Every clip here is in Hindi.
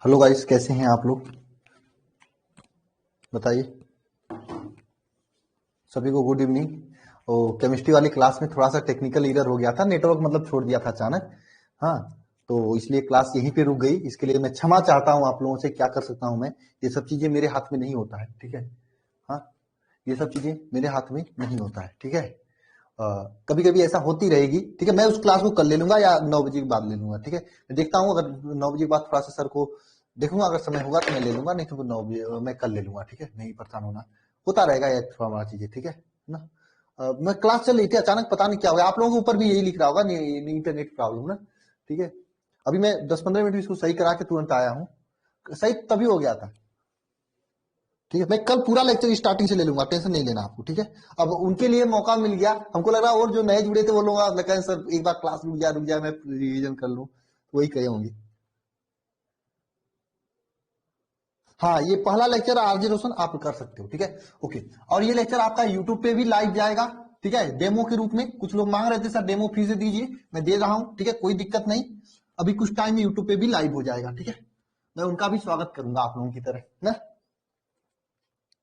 हेलो गाइस, कैसे हैं आप लोग? बताइए। सभी को गुड इवनिंग। और केमिस्ट्री वाली क्लास में थोड़ा सा टेक्निकल एरर हो गया था, नेटवर्क मतलब छोड़ दिया था अचानक। हाँ, तो इसलिए क्लास यहीं पे रुक गई। इसके लिए मैं क्षमा चाहता हूँ आप लोगों से। क्या कर सकता हूँ मैं? ये सब चीजें मेरे हाथ में नहीं होता है, ठीक है। हाँ, ये सब चीजें मेरे हाथ में नहीं होता है, ठीक है। कभी कभी ऐसा होती रहेगी, ठीक है। मैं उस क्लास को कल ले लूंगा या 9 बजे के बाद ले लूंगा, ठीक है। मैं देखता हूँ, अगर 9 बजे के बाद थोड़ा सा सर को देखूंगा, अगर समय होगा तो मैं ले लूंगा, नहीं तो 9 बजे मैं कल ले लूंगा, ठीक है। नहीं परेशान होना, होता रहेगा ये थोड़ा बड़ा चीजें, ठीक है ना। मैं क्लास चल रही थी, अचानक पता नहीं क्या हो गया। आप लोगों के ऊपर भी यही लिख रहा होगा, इंटरनेट प्रॉब्लम ना, ठीक है। अभी मैं 10-15 मिनट इसको सही करा के तुरंत आया हूँ। सही तभी हो गया था, ठीक है। मैं कल पूरा लेक्चर स्टार्टिंग से ले लूंगा, टेंशन नहीं लेना आपको, ठीक है। अब उनके लिए मौका मिल गया, हमको लग रहा है, और जो नए जुड़े थे वो लोग लगा सर एक बार क्लास रुक जाए, मैं रिवीजन कर लूं, वही कहे होंगे। हाँ, ये पहला लेक्चर आरजे रोशन आप कर सकते हो, ठीक है। ओके। और ये लेक्चर आपका यूट्यूब पे भी लाइव जाएगा, ठीक है, डेमो के रूप में। कुछ लोग मांग रहे थे सर डेमो फ्री से दीजिए, मैं दे रहा हूँ, ठीक है, कोई दिक्कत नहीं। अभी कुछ टाइम में यूट्यूब पे भी लाइव हो जाएगा, ठीक है। मैं उनका भी स्वागत करूंगा आप लोगों की तरह ना।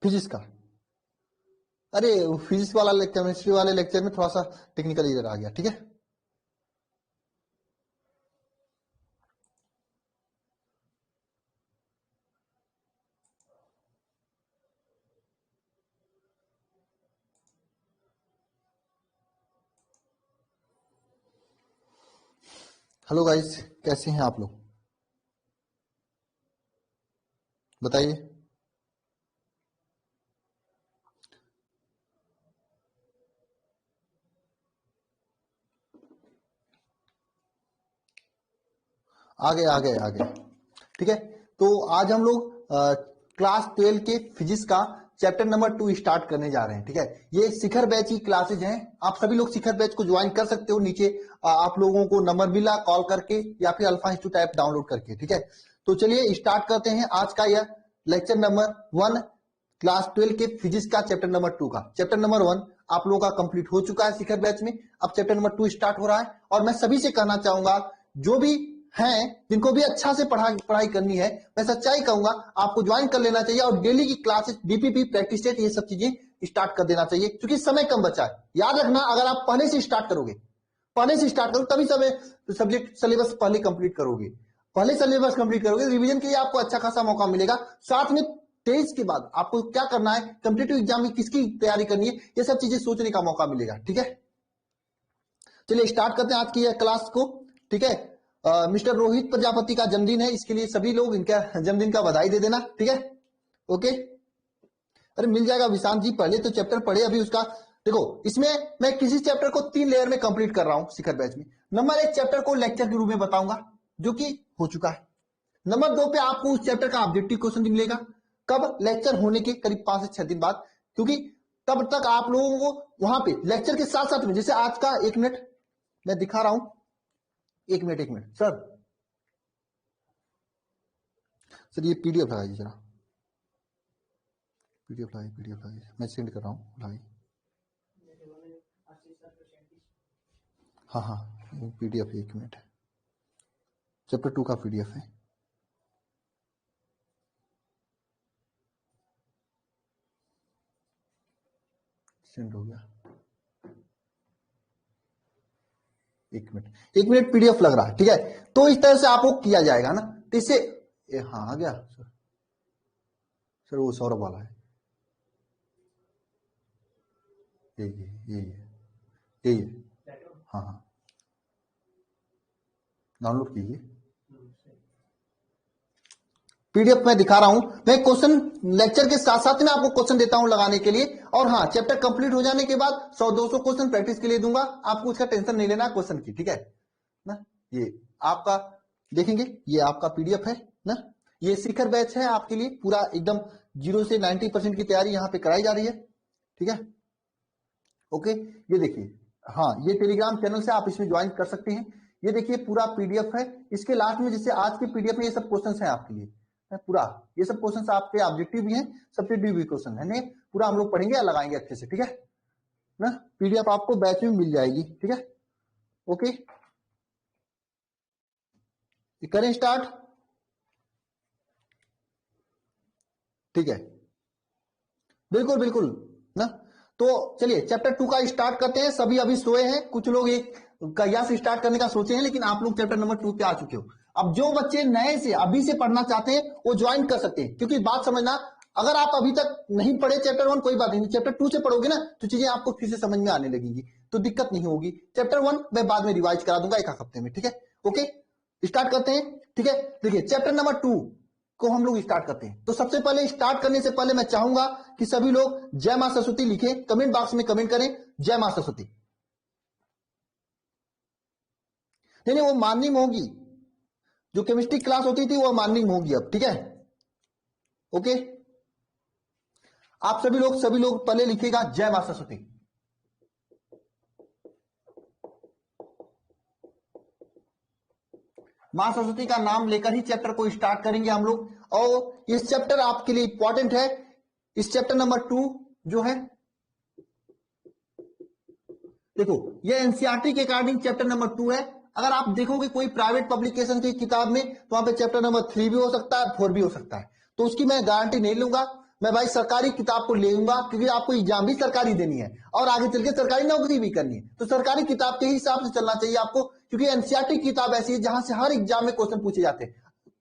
फिजिक्स का, अरे फिजिक्स वाला केमिस्ट्री वाले लेक्चर में थोड़ा सा टेक्निकल एरर आ गया, ठीक है। हेलो गाइस, कैसे हैं आप लोग? बताइए। आ गए, ठीक है। तो आज हम लोग क्लास 12 के फिजिक्स का चैप्टर नंबर 2 स्टार्ट करने जा रहे हैं, ठीक है। ये शिखर बैच की क्लासेज हैं। आप सभी लोग शिखर बैच को ज्वाइन कर सकते हो। नीचे आप लोगों को नंबर मिला कॉल करके या फिर अल्फा इंस्टीट्यूट ऐप डाउनलोड करके, ठीक है। तो चलिए स्टार्ट करते हैं आज का यह लेक्चर नंबर 1, क्लास 12 के फिजिक्स का चैप्टर नंबर 2 का। चैप्टर नंबर 1 आप लोगों का कंप्लीट हो चुका है शिखर बैच में। अब चैप्टर नंबर 2 स्टार्ट हो रहा है, और मैं सभी से कहना चाहूंगा, जो भी हैं जिनको भी अच्छा से पढ़ाई करनी है, मैं सच्चाई कहूंगा, आपको ज्वाइन कर लेना चाहिए। और डेली की क्लासेस, डीपीपी, प्रैक्टिस सेट, ये सब चीजें स्टार्ट कर देना चाहिए, क्योंकि समय कम बचा है। याद रखना, अगर आप पहले से स्टार्ट करो, तभी सब्जेक्ट सिलेबस पहले कंप्लीट करोगे। पहले सिलेबस कंप्लीट करोगे, रिवीजन के लिए आपको अच्छा खासा मौका मिलेगा। साथ में 23 के बाद आपको क्या करना है, कॉम्पिटिटिव एग्जाम में किसकी तैयारी करनी है, ये सब चीजें सोचने का मौका मिलेगा, ठीक है। चलिए स्टार्ट करते हैं आज की यह क्लास को, ठीक है। मिस्टर रोहित प्रजापति का जन्मदिन है, इसके लिए सभी लोग इनका जन्मदिन का बधाई दे देना, ठीक है। ओके। अरे मिल जाएगा विशांत जी, पहले तो चैप्टर पढ़े अभी उसका। देखो, इसमें मैं किसी चैप्टर को 3 लेयर में कंप्लीट कर रहा हूं शिखर बैच में। नंबर 1 चैप्टर को लेक्चर के रूप में बताऊंगा, जो कि हो चुका है। नंबर 2 पे आपको उस चैप्टर का ऑब्जेक्टिव क्वेश्चन भी मिलेगा, कब? लेक्चर होने के करीब 5 से 6 दिन बाद, क्योंकि तब तक आप लोगों को वहां पे लेक्चर के साथ साथ में, जैसे आज का 1 मिनट मैं दिखा रहा हूं। 1 मिनट सर, सर ये पीडीएफ लगाइए जरा, पीडीएफ लगाइए, मैं सेंड कर रहा हूँ भाई। हाँ हाँ, पीडीएफ 1 मिनट है, चैप्टर 2 का पीडीएफ है। सेंड हो गया। 1 मिनट पीडीएफ लग रहा है, ठीक है। तो इस तरह से आपको किया जाएगा ना, तो इससे हाँ आ गया सर। सर वो सौरभ वाला है, यही है। हाँ हाँ, डाउनलोड कीजिए। पीडीएफ में दिखा रहा हूं मैं, क्वेश्चन लेक्चर के साथ साथ में आपको क्वेश्चन देता हूं लगाने के लिए। और हाँ, चैप्टर कंप्लीट हो जाने के बाद 100-200 क्वेश्चन प्रैक्टिस के लिए दूंगा, आपको उसका टेंशन नहीं लेना क्वेश्चन की, ठीक है ना। ये आपका देखेंगे, ये आपका पीडीएफ है ना। ये शिखर बैच है आपके लिए, पूरा एकदम 0 से 90% की तैयारी यहाँ पे कराई जा रही है, ठीक है। ओके, ये देखिए, हाँ ये टेलीग्राम चैनल से आप इसमें ज्वाइन कर सकते हैं। ये देखिए पूरा पीडीएफ है। इसके लास्ट में, जैसे आज के पीडीएफ में ये सब क्वेश्चंस हैं आपके लिए, है पूरा। ये सब क्वेश्चंस आपके ऑब्जेक्टिव भी हैं, सब्जेक्टिव भी क्वेश्चन है, नहीं पूरा हम लोग पढ़ेंगे या लगाएंगे अच्छे से, ठीक है ना। पीडीएफ आपको बैच में मिल जाएगी, ठीक है। ओके, करें स्टार्ट। ठीक है, बिल्कुल बिल्कुल ना। तो चलिए चैप्टर 2 का स्टार्ट करते हैं। सभी अभी सोए हैं, कुछ लोग एक कहिया से स्टार्ट करने का सोचे हैं, लेकिन आप लोग चैप्टर नंबर 2 पे आ चुके हो। अब जो बच्चे नए से अभी से पढ़ना चाहते हैं वो ज्वाइन कर सकते हैं, क्योंकि बात समझना, अगर आप अभी तक नहीं पढ़े चैप्टर 1 कोई बात नहीं, चैप्टर 2 से पढ़ोगे ना तो चीजें आपको फिर से समझ में आने लगेंगी, तो दिक्कत नहीं होगी। चैप्टर 1 मैं बाद में रिवाइज करा दूंगा एक हफ्ते में, ठीक है। ओके, स्टार्ट करते हैं। ठीक है, देखिए चैप्टर नंबर 2 को हम लोग स्टार्ट करते हैं। तो सबसे पहले स्टार्ट करने से पहले मैं चाहूंगा कि सभी लोग जय मां सरस्वती लिखें, कमेंट बॉक्स में कमेंट करें जय मां सरस्वती। नहीं नहीं, वो मॉर्निंग में होगी, जो केमिस्ट्री क्लास होती थी वो मॉर्निंग में होगी अब, ठीक है। ओके, आप सभी लोग पहले लिखिएगा जय मां सरस्वती। मां सरस्वती का नाम लेकर ही चैप्टर को स्टार्ट करेंगे हम लोग, और इस चैप्टर आपके लिए इंपॉर्टेंट है। इस चैप्टर नंबर 2 जो है, देखो ये एनसीईआरटी के अकॉर्डिंग चैप्टर नंबर 2 है। अगर आप देखोगे कोई प्राइवेट पब्लिकेशन की किताब में तो वहां पे चैप्टर नंबर 3 भी हो सकता है, 4 भी हो सकता है, तो उसकी मैं गारंटी नहीं लूंगा। मैं भाई सरकारी किताब को ले लूंगा, क्योंकि आपको एग्जाम भी सरकारी देनी है और आगे चल के सरकारी नौकरी भी करनी है, तो सरकारी किताब के हिसाब से चलना चाहिए आपको, क्योंकि एनसीईआरटी किताब ऐसी है जहां से हर एग्जाम में क्वेश्चन पूछे जाते हैं।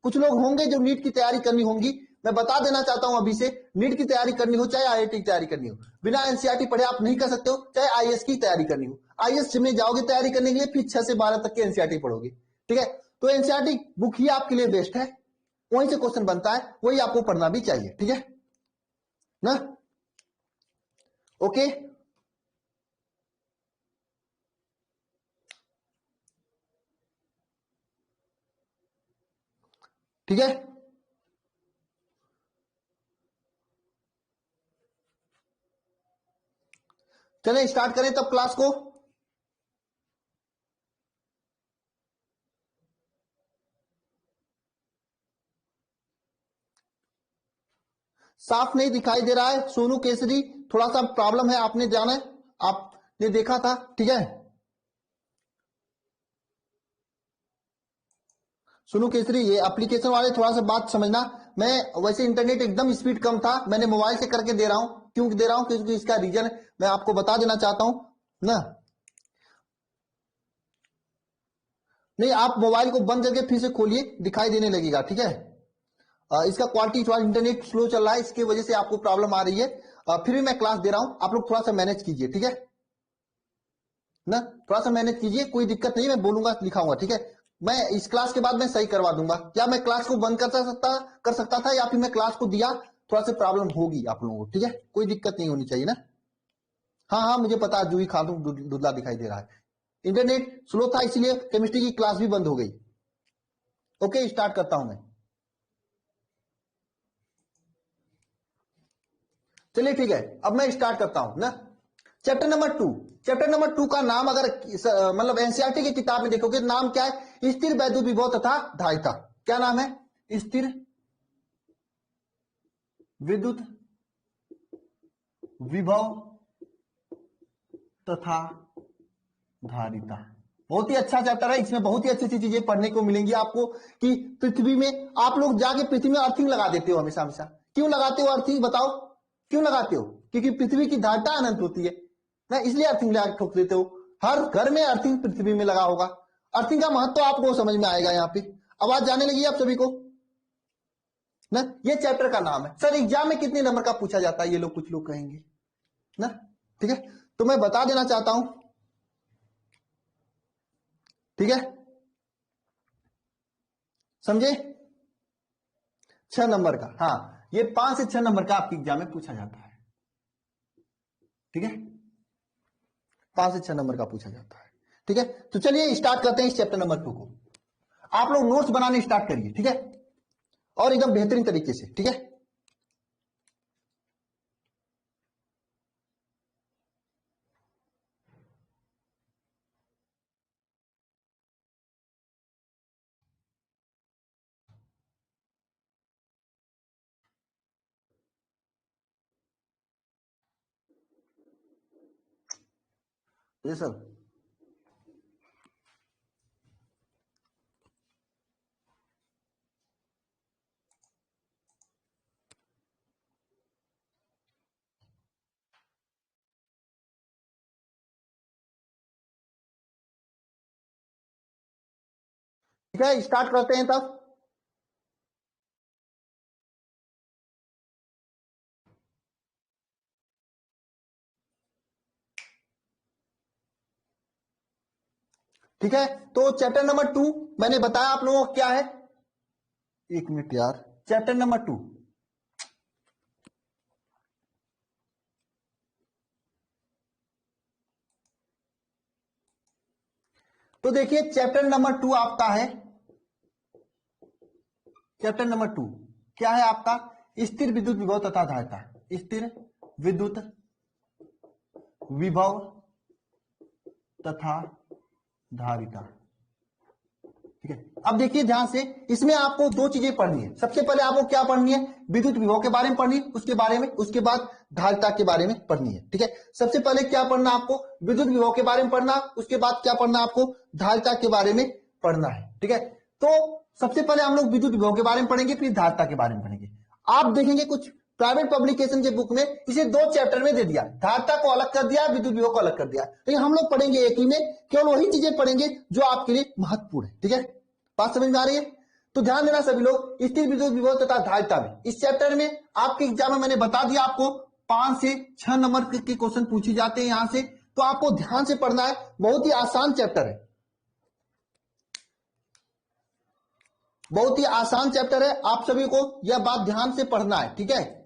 कुछ लोग होंगे जो नीट की तैयारी करनी होंगी, मैं बता देना चाहता हूं अभी से, नीट की तैयारी करनी हो चाहे आईआईटी की तैयारी करनी हो, बिना एनसीईआरटी पढ़े आप नहीं कर सकते हो। चाहे आईएएस की तैयारी करनी हो, आईएएस में जाओगे तैयारी करने के लिए, फिर 6 से 12 तक के एनसीईआरटी पढ़ोगे, ठीक है। तो एनसीईआरटी बुक ही आपके लिए बेस्ट है, वहीं से क्वेश्चन बनता है, वही आपको पढ़ना भी चाहिए, ठीक है ना। ओके, ठीक है, चलें स्टार्ट करें तब क्लास को। साफ नहीं दिखाई दे रहा है सोनू केसरी, थोड़ा सा प्रॉब्लम है, आपने जाना है, आपने देखा था, ठीक है। सुनो केसरी, ये एप्लीकेशन वाले थोड़ा सा बात समझना। मैं वैसे इंटरनेट एकदम स्पीड कम था, मैंने मोबाइल से करके दे रहा हूं, क्यों दे रहा हूं, क्योंकि इसका रीजन मैं आपको बता देना चाहता हूं ना। नहीं, आप मोबाइल को बंद करके फिर से खोलिए, दिखाई देने लगेगा, ठीक है। इसका क्वालिटी थोड़ा इंटरनेट स्लो चल रहा है, इसकी वजह से आपको प्रॉब्लम आ रही है। फिर भी मैं क्लास दे रहा हूं, आप लोग थोड़ा सा मैनेज कीजिए, ठीक है ना। थोड़ा सा मैनेज कीजिए, कोई दिक्कत नहीं, मैं बोलूंगा लिखाऊंगा, ठीक है। मैं इस क्लास के बाद मैं सही करवा दूंगा, या मैं क्लास को बंद कर सकता था, या फिर मैं क्लास को दिया, थोड़ा सा प्रॉब्लम होगी आप लोगों को, ठीक है, कोई दिक्कत नहीं होनी चाहिए ना। हाँ हाँ, मुझे पता है, जूही खातून दुधला दिखाई दे रहा है, इंटरनेट स्लो था इसलिए केमिस्ट्री की क्लास भी बंद हो गई। ओके, स्टार्ट करता हूं मैं। चलिए ठीक है, अब मैं स्टार्ट करता हूं ना। चैप्टर नंबर 2 का नाम अगर मतलब एनसीईआरटी की किताब में देखोगे, नाम क्या है, स्थिर वैद्युत विभव तथा धारिता। क्या नाम है, स्थिर विद्युत विभव तथा धारिता। बहुत ही अच्छा चैप्टर है, इसमें बहुत ही अच्छी अच्छी चीजें पढ़ने को मिलेंगी आपको, कि पृथ्वी में आप लोग जाके पृथ्वी में अर्थिंग लगा देते हो हमेशा हमेशा, क्यों लगाते हो अर्थिंग, बताओ क्यों लगाते हो, क्योंकि पृथ्वी की धारिता अनंत होती है ना, इसलिए अर्थिंग लगा ठोक देते हो। हर घर में अर्थिंग पृथ्वी में लगा होगा, अर्थिंग का महत्व तो आपको समझ में आएगा यहाँ पे। आवाज जाने लगी आप सभी को ना। ये चैप्टर का नाम है। सर एग्जाम में कितने नंबर का पूछा जाता है, ये लोग कुछ लोग कहेंगे ना, ठीक है। तो मैं बता देना चाहता हूं, ठीक है, समझे, 6 नंबर का, हाँ, ये 5 से 6 नंबर का आपके एग्जाम में पूछा जाता है, ठीक है, 5 से 6 नंबर का पूछा जाता है, ठीक है। तो चलिए स्टार्ट करते हैं इस चैप्टर नंबर 2 को। आप लोग नोट्स बनाने स्टार्ट करिए, ठीक है, और एकदम बेहतरीन तरीके से, ठीक है। ये सर, ठीक है, स्टार्ट करते हैं तब। ठीक है, तो चैप्टर नंबर 2 मैंने बताया आप लोगों को क्या है। एक मिनट यार, चैप्टर नंबर 2, तो देखिए चैप्टर नंबर 2 आपका है, चैप्टर नंबर 2 क्या है आपका, स्थिर विद्युत विभव तथा धारिता। स्थिर विद्युत विभव तथा धारिता। ठीक है, अब देखिए ध्यान से, इसमें आपको दो चीजें पढ़नी है। सबसे पहले आपको क्या पढ़नी है, विद्युत विभव के बारे में पढ़नी है, उसके बाद धारिता के बारे में पढ़नी है। ठीक है, सबसे पहले क्या पढ़ना आपको, विद्युत विभव के बारे में पढ़ना, उसके बाद क्या पढ़ना आपको, धारिता के बारे में पढ़ना है। ठीक है, तो सबसे पहले हम लोग विद्युत विभव के बारे में पढ़ेंगे, फिर धारिता के बारे में पढ़ेंगे। आप देखेंगे कुछ प्राइवेट पब्लिकेशन के बुक में इसे दो चैप्टर में दे दिया, धारिता को अलग कर दिया, विद्युत विभव को अलग कर दिया। लेकिन हम लोग पढ़ेंगे एक ही में, केवल वही चीजें पढ़ेंगे जो आपके लिए महत्वपूर्ण है। ठीक है, बात समझ में आ रही है? तो ध्यान देना सभी लोग, स्थिर विद्युत विभव तथा धारिता में इस चैप्टर में आपके एग्जाम में मैंने बता दिया, आपको 5 से 6 नंबर के क्वेश्चन पूछे जाते हैं यहां से, तो आपको ध्यान से पढ़ना है। बहुत ही आसान चैप्टर है, बहुत ही आसान चैप्टर है, आप सभी को यह बात ध्यान से पढ़ना है। ठीक है,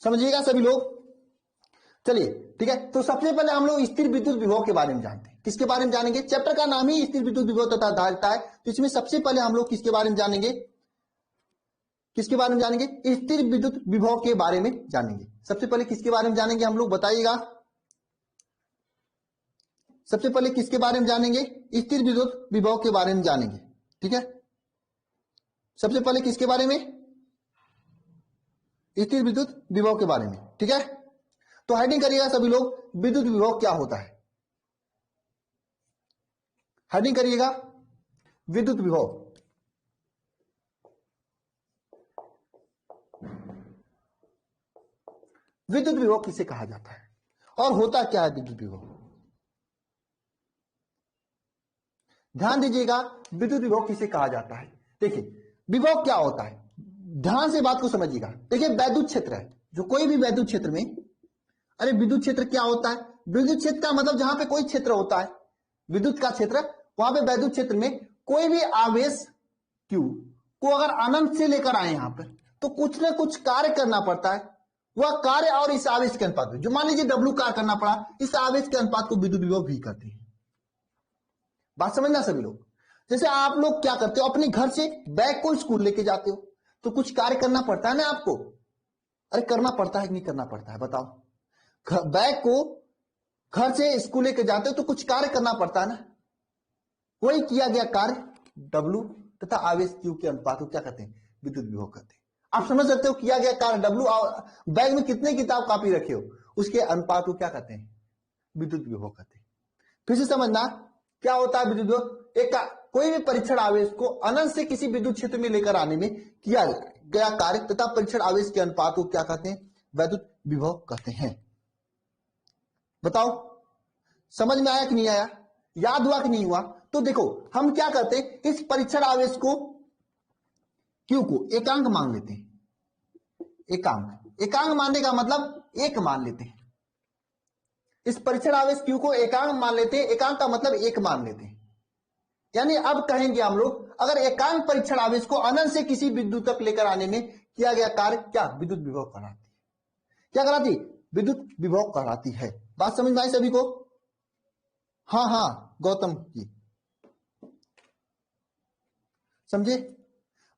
समझिएगा सभी लोग। चलिए ठीक है, तो सबसे पहले हम लोग स्थिर विद्युत विभव के बारे में जानते हैं। किसके बारे में जानेंगे, चैप्टर का नाम ही स्थिर विद्युत विभव तथा धारिता है, तो इसमें सबसे पहले हम लोग किसके बारे में जानेंगे, किसके बारे में जानेंगे, स्थिर विद्युत विभव के बारे में जानेंगे। सबसे पहले किसके बारे में जानेंगे हम लोग, बताइएगा। सबसे पहले किसके बारे में जानेंगे, स्थिर विद्युत विभव के बारे में जानेंगे। ठीक है, सबसे पहले किसके बारे में, स्थिर विद्युत विभव के बारे में। ठीक है, तो हेडिंग करिएगा सभी लोग, विद्युत विभव क्या होता है। हेडिंग करिएगा, विद्युत विभव। विद्युत विभव किसे कहा जाता है और होता क्या है विद्युत विभव। ध्यान दीजिएगा, विद्युत विभव किसे कहा जाता है। देखिए विभव क्या होता है, ध्यान से बात को समझिएगा। देखिए वैद्युत क्षेत्र है, जो कोई भी वैद्युत क्षेत्र में, अरे विद्युत क्षेत्र क्या होता है, विद्युत क्षेत्र का मतलब जहां पे कोई क्षेत्र होता है, विद्युत का क्षेत्र, वहां पे वैद्युत क्षेत्र में कोई भी आवेश Q को अगर अनंत से लेकर आए यहां पर, तो कुछ ना कुछ कार्य करना पड़ता है। वह कार्य और इस आवेश के अनुपात में, जो मान लीजिए W कार्य करना पड़ा, इस आवेश के अनुपात को विद्युत विभव भी करते हैं। बात समझना सभी लोग। जैसे आप लोग क्या करते हो, अपने घर से बैग को स्कूल लेके जाते हो, तो कुछ कार्य करना पड़ता है ना आपको, अरे करना पड़ता है कि नहीं करना पड़ता है, बताओ। बैग को घर से स्कूल लेके जाते हो तो कुछ कार्य करना पड़ता है ना, वही किया गया कार्य W तथा आवेश Q के अनुपात को क्या कहते हैं, विद्युत विभव कहते हैं। आप समझ सकते हो, किया गया कार्य W और बैग में कितने किताब कॉपी रखे हो, उसके अनुपात को क्या कहते हैं, विद्युत विभव कहते हैं। फिर से समझना क्या होता है विद्युत विभव, एक कोई भी परीक्षण आवेश को अनंत से किसी विद्युत क्षेत्र में लेकर आने में किया गया कार्य तथा परीक्षण आवेश के अनुपात को क्या कहते हैं, वैद्युत विभव कहते हैं। बताओ समझ में आया कि नहीं आया, याद हुआ कि नहीं हुआ। तो देखो हम क्या करते हैं, इस परीक्षण आवेश को Q को एकांक मान लेते हैं। एकांक मानने का मतलब एक मान लेते हैं, इस परीक्षण आवेश Q को एकांक मान लेते हैं। एकांक का मतलब एक मान लेते हैं, यानी अब कहेंगे हम लोग, अगर एकांक परीक्षण आवेश को अनंत से किसी बिंदु तक लेकर आने में किया गया कार्य क्या विद्युत विभव कहलाती है, क्या कहलाती, विद्युत विभव कहलाती है। बात समझ में आई सभी को, हाँ हाँ गौतम जी समझे,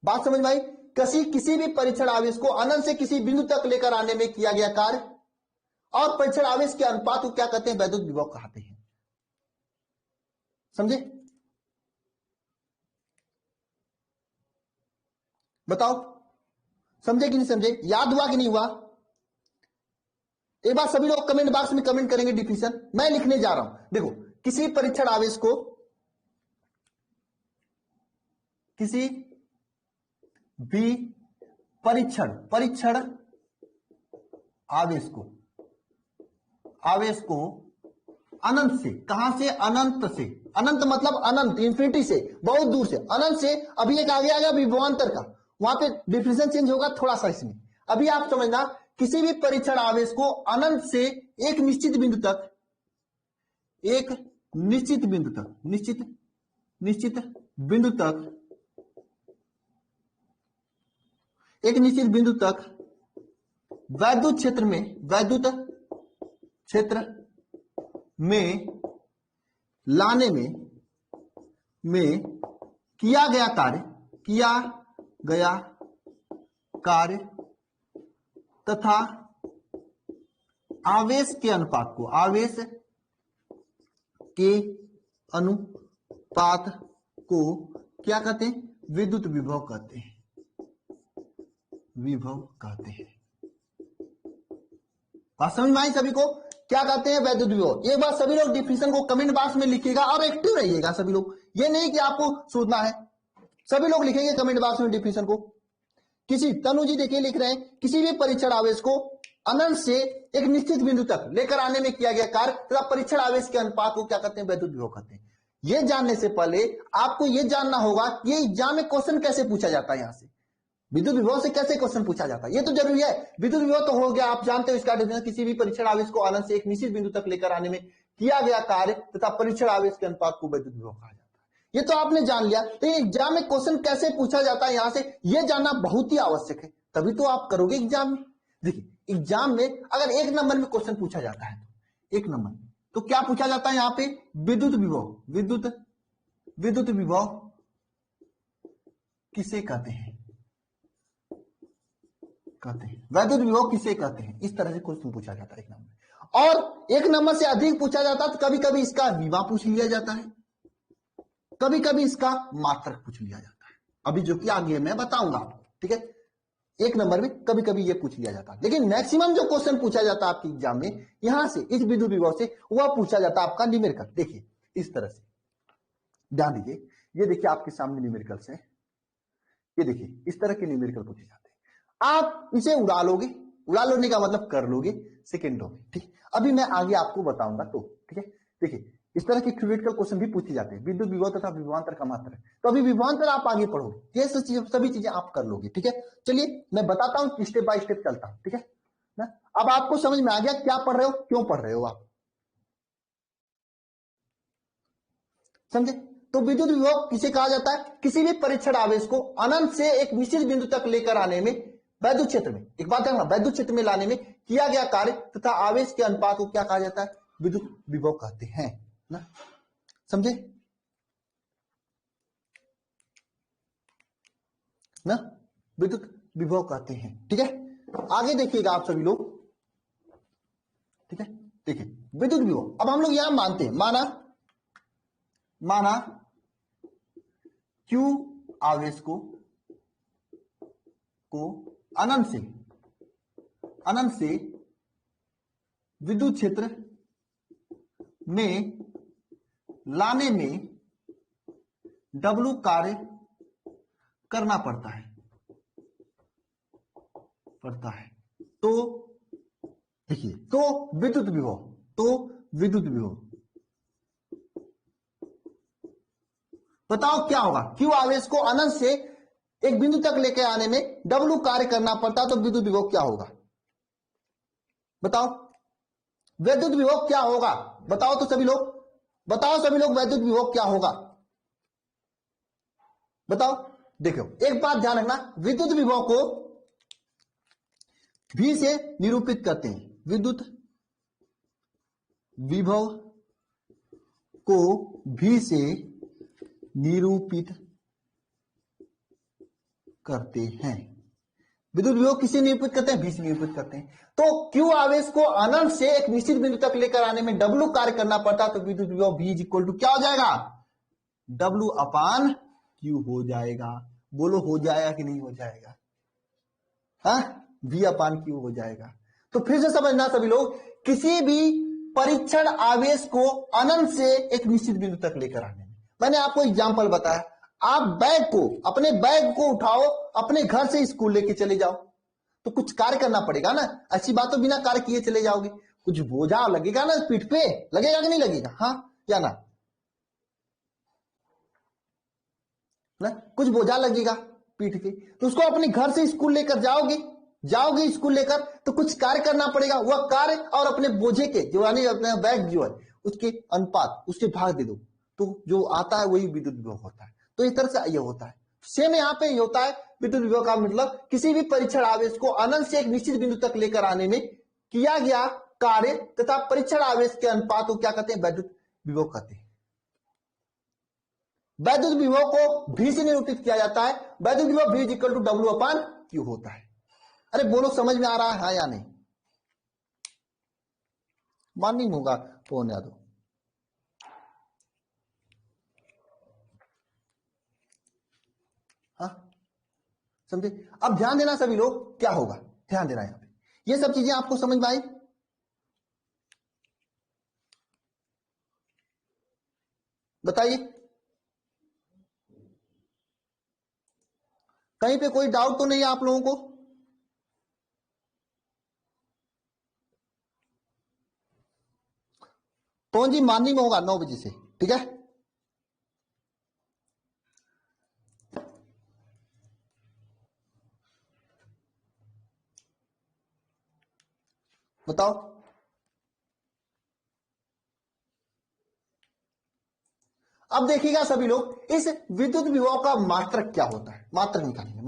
बात समझ में आई। किसी भी परीक्षण आवेश को अनंत से किसी बिंदु तक लेकर आने में किया गया कार्य और परीक्षण आवेश के अनुपात को क्या कहते हैं, वैद्युत विभव कहते हैं। समझे, बताओ समझे कि नहीं समझे, याद हुआ कि नहीं हुआ। एक बार सभी लोग कमेंट बॉक्स में कमेंट करेंगे डिफिनेशन, मैं लिखने जा रहा हूं। देखो किसी परीक्षण आवेश को, किसी भी परीक्षण आवेश को अनंत से, कहां से? अनंत से। अनंत मतलब अनंत, इंफिनिटी से, बहुत दूर से, अनंत से। अभी एक आगे आ गया विभवांतर का, वहां पे डिफिनेशन चेंज होगा थोड़ा सा इसमें। अभी आप समझना, किसी भी परीक्षण आवेश को अनंत से एक निश्चित बिंदु तक, एक निश्चित बिंदु तक, निश्चित बिंदु तक, एक निश्चित बिंदु तक वैद्युत क्षेत्र में लाने में किया गया कार्य तथा आवेश के अनुपात को क्या कहते हैं? विद्युत विभव कहते हैं। बात समझ में आई सभी को? क्या कहते हैं? वैद्युत विभव। एक बार सभी लोग डिफिनेशन को कमेंट बॉक्स में लिखिएगा और एक्टिव रहिएगा सभी लोग। ये नहीं कि आपको सोचना है, सभी लोग लिखेंगे कमेंट बॉक्स में डिफिनेशन को। किसी तनु जी देखिए लिख रहे हैं, किसी भी परीक्षण आवेश को अनंत से एक निश्चित बिंदु तक लेकर आने में किया गया कार्य तथा परीक्षण आवेश के अनुपात को क्या कहते हैं? वैद्युत विभव कहते हैं। ये जानने से पहले आपको ये जानना होगा कि ये एग्जाम में क्वेश्चन कैसे पूछा जाता है। यहां से विद्युत विभव से कैसे क्वेश्चन पूछा जाता है, ये तो जरूरी है। विद्युत विभव तो हो गया, आप जानते हो इसका डेफिनेशन, किसी भी परीक्षण आवेश को अनंत से एक निश्चित बिंदु तक लेकर आने में किया गया कार्य तथा परीक्षण आवेश के अनुपात को वैद्युत विभव कहा जाता है। ये तो आपने जान लिया। तो एग्जाम में क्वेश्चन कैसे पूछा जाता है, यहां से ये जानना बहुत ही आवश्यक है, तभी तो आप करोगे एग्जाम में। देखिए एग्जाम में अगर एक नंबर में क्वेश्चन पूछा जाता है, एक नंबर में, तो क्या पूछा जाता है यहाँ पे? विद्युत विभव। विद्युत विभव किसे कहते हैं? वैद्युत विभव किसे कहते हैं? इस तरह से क्वेश्चन पूछा जाता है एक नंबर में। और एक नंबर से अधिक पूछा जाता है तो कभी कभी इसका विभव पूछ लिया जाता है, कभी कभी इसका मात्रक पूछ लिया जाता है। अभी जो कि आगे मैं बताऊंगा आपको, ठीक है। एक नंबर में कभी कभी ये पूछ लिया जाता है, लेकिन मैक्सिमम जो क्वेश्चन पूछा जाता है आपके एग्जाम में यहां से, इस विद्युत विभव से, वह पूछा जाता है आपका न्यूमेरिकल। देखिए इस तरह से ध्यान दीजिए, ये देखिए आपके सामने न्यूमेरिकल्स है, ये देखिए इस तरह के न्यूमेरिकल पूछे जाते हैं। आप इसे उड़ा लोगे, उड़ा लोने का मतलब कर लोगे सेकेंडों में, ठीक। अभी मैं आगे आपको बताऊंगा तो, ठीक है। देखिए इस तरह के थ्योरेटिकल क्वेश्चन भी पूछे जाते हैं, विद्युत विभव तथा विभवांतर का मात्रक। तो अभी विभवांतर आप आगे पढ़ोगे, ये सभी चीजें आप कर लोगे, ठीक है। चलिए मैं बताता हूं, स्टेप बाय स्टेप चलता हूं, ठीक है ना। अब आपको समझ में आ गया क्या पढ़ रहे हो, क्यों पढ़ रहे हो आप, समझे। तो विद्युत विभव किसे कहा जाता है? किसी भी परीक्षण आवेश को अनंत से एक निश्चित बिंदु तक लेकर आने में, वैद्युत क्षेत्र में, एक बात जानना, वैद्युत क्षेत्र में लाने में किया गया कार्य तथा आवेश के अनुपात को क्या कहा जाता है? विद्युत विभव कहते हैं ना, समझे ना, विद्युत विभव कहते हैं, ठीक है। आगे देखिएगा आप सभी लोग, ठीक है। देखिए विद्युत विभव, अब हम लोग यहां मानते हैं, माना Q आवेश को अनंत से विद्युत क्षेत्र में लाने में W कार्य करना पड़ता है। तो देखिए, तो विद्युत विभव बताओ क्या होगा? Q आवेश को अनंत से एक बिंदु तक लेकर आने में W कार्य करना पड़ता है, तो विद्युत विभव क्या होगा? बताओ विद्युत विभव क्या होगा? बताओ तो सभी लोग, बताओ सभी लोग, विद्युत विभव क्या होगा? बताओ। देखो एक बात ध्यान रखना, विद्युत विभव को V से निरूपित करते हैं, विद्युत विभव को V से निरूपित करते हैं। विद्युत विभव किसे निरूपित करते हैं? V से निरूपित करते हैं। तो Q आवेश को अनंत से एक निश्चित बिंदु तक लेकर आने में W कार्य करना पड़ता है, तो विद्युत विभव V इज इक्वल टू क्या हो जाएगा? W अपान Q हो जाएगा। बोलो हो जाएगा कि नहीं हो जाएगा? हाँ, V अपान Q हो जाएगा। तो फिर से समझना सभी लोग, किसी भी परीक्षण आवेश को अनंत से एक निश्चित बिंदु तक लेकर आने में, मैंने आपको एग्जांपल बताया, आप अपने बैग को उठाओ, अपने घर से स्कूल लेके चले जाओ, तो कुछ कार्य करना पड़ेगा ना। ऐसी बात तो बिना कार्य किए चले जाओगे, कुछ बोझा लगेगा ना पीठ पे, लगेगा कि नहीं लगेगा? हाँ या ना? कुछ बोझा लगेगा पीठ पे, तो उसको अपने घर से स्कूल लेकर जाओगे स्कूल लेकर, तो कुछ कार्य करना पड़ेगा। वह कार्य और अपने बोझे के जो यानी अपने बैग जो है उसके अनुपात, उसके भाग दे दो, तो जो आता है वही विद्युत विभव होता है। तो इस तरह से ये होता है। सेम यहाँ पे ये होता है। विद्युत विभव का मतलब किसी भी परीक्षण आवेश को अनंत से एक निश्चित बिंदु तक लेकर आने में किया गया कार्य तथा परीक्षण आवेश के अनुपात को क्या कहते हैं? वैद्युत विभव कहते हैं। वैद्युत विभव को भी से निरूपित किया जाता है। वैद्युत विभव V equal to W upon Q होता है। अरे बोलो, समझ में आ रहा है हाँ या नहीं? मॉर्निंग होगा फोन यादव। हाँ समझे? अब ध्यान देना सभी लोग, क्या होगा ध्यान देना यहां पे। ये सब चीजें आपको समझ में आई? बताइए, कहीं पे कोई डाउट तो नहीं है आप लोगों को? तो जी मॉर्निंग में होगा 9 बजे से, ठीक है? बताओ। अब देखिएगा सभी लोग, इस विद्युत विभव का मात्रक क्या होता है? मात्रक निकालेंगे।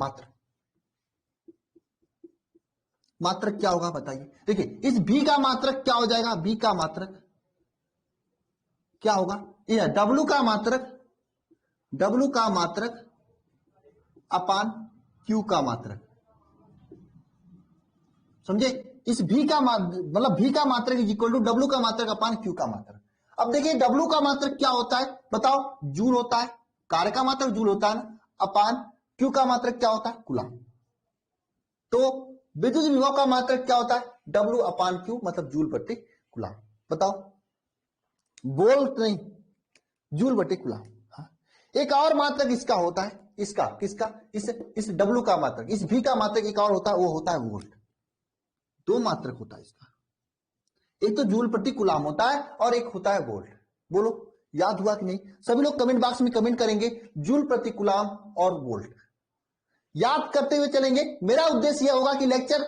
मात्रक क्या होगा बताइए। देखिए, इस V का मात्रक क्या हो जाएगा? V का मात्रक क्या होगा? ये W का मात्रक अपान Q का मात्रक। समझे? इस V का मतलब V का मात्रक इज इक्वल टू W का मात्रक अपान Q का मात्रक। अब देखिए W का मात्रक क्या होता है बताओ? जूल होता है। कार्य का मात्रक जूल होता है ना, अपान Q का मात्रक क्या होता है? कूलम। तो विद्युत विभव का मात्रक क्या होता है? W अपान Q, मतलब जूल प्रति कूलम। बताओ, वोल्ट नहीं, जूल बटे कूलम। हाँ। एक और मात्रक इसका होता है, इसका किसका? इस W का मात्रक, इस V का मात्रक एक और होता है, वो होता है वोल्ट। दो मात्रक होता है इसका, एक तो जूल प्रति कूलम होता है और एक होता है वोल्ट। बोलो याद हुआ कि नहीं? सभी लोग कमेंट बॉक्स में कमेंट करेंगे जूल प्रति कूलम और वोल्ट। याद करते हुए चलेंगे। मेरा उद्देश्य यह होगा कि लेक्चर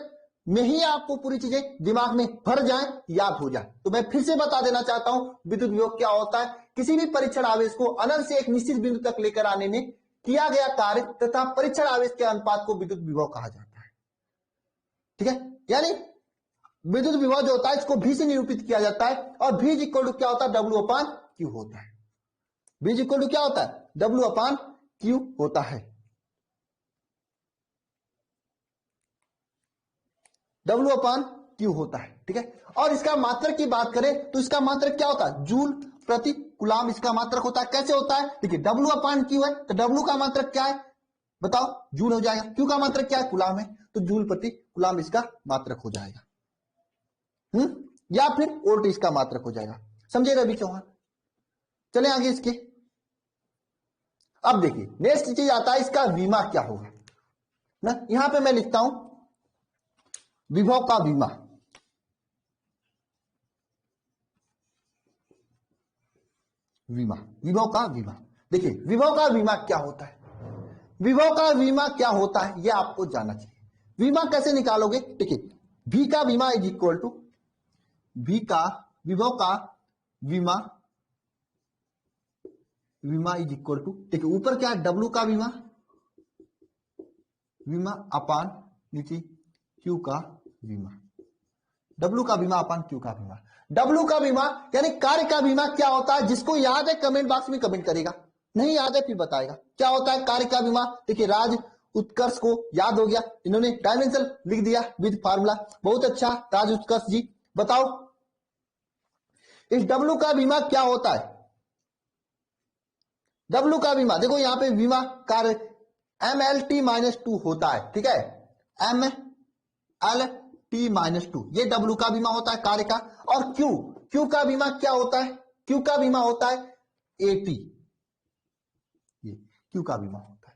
में ही आपको पूरी चीजें दिमाग में भर जाए, याद हो जाए। तो मैं फिर से बता देना चाहता हूं विद्युत विभव क्या होता है। किसी भी परीक्षण आवेश को अनंत से एक निश्चित बिंदु तक लेकर आने में किया गया कार्य तथा परीक्षण आवेश के अनुपात को विद्युत विभव कहा जाता है। ठीक है? यानी विद्युत विभव जो होता है इसको V से निरूपित किया जाता है, और V इक्वल टू क्या होता है? W अपान Q होता है। V इक्वल टू क्या होता है? W अपान Q होता है। W अपान Q होता है। ठीक है? और इसका मात्रक की बात करें तो इसका मात्रक क्या होता है? जूल प्रति कूलम इसका मात्रक होता है। कैसे होता है? देखिए, W अपान Q है तो W का मात्रक क्या है बताओ? जूल हो जाएगा। Q का मात्रक क्या है? कूलम है, तो जूल प्रति कूलम इसका मात्रक हो जाएगा। या फिर वोल्ट इसका मात्रक हो जाएगा। समझे रवि चौहान? चले आगे इसके। अब देखिए नेक्स्ट चीज आता है इसका विमा क्या होगा ना। यहां पे मैं लिखता हूं विभव का विमा। विभव का विमा। देखिए विभव का विमा क्या होता है? विभव का विमा क्या होता है यह आपको जानना चाहिए। विमा कैसे निकालोगे? देखिए, V का विमा इज इक्वल टू V का विभव का विमा इज इक्वल टू, देखिए ऊपर क्या है? W का विमा अपान नीचे Q का विमा। W का विमा अपान Q का विमा। W का विमा यानी कार्य का विमा क्या होता है? जिसको याद है कमेंट बॉक्स में कमेंट करेगा, नहीं याद है फिर बताएगा क्या होता है कार्य का विमा। देखिए राज उत्कर्ष को याद हो गया, इन्होंने डायमेंशन लिख दिया विद फार्मूला। बहुत अच्छा राज उत्कर्ष जी। बताओ इस W का विमा क्या होता है? W का विमा देखो यहां पे विमा कार्य MLT-2 होता है। ठीक है? MLT-2 ये W का बीमा होता है कार्य का। और Q का बीमा क्या होता है? Q का बीमा होता है AT। ये Q का बीमा होता है।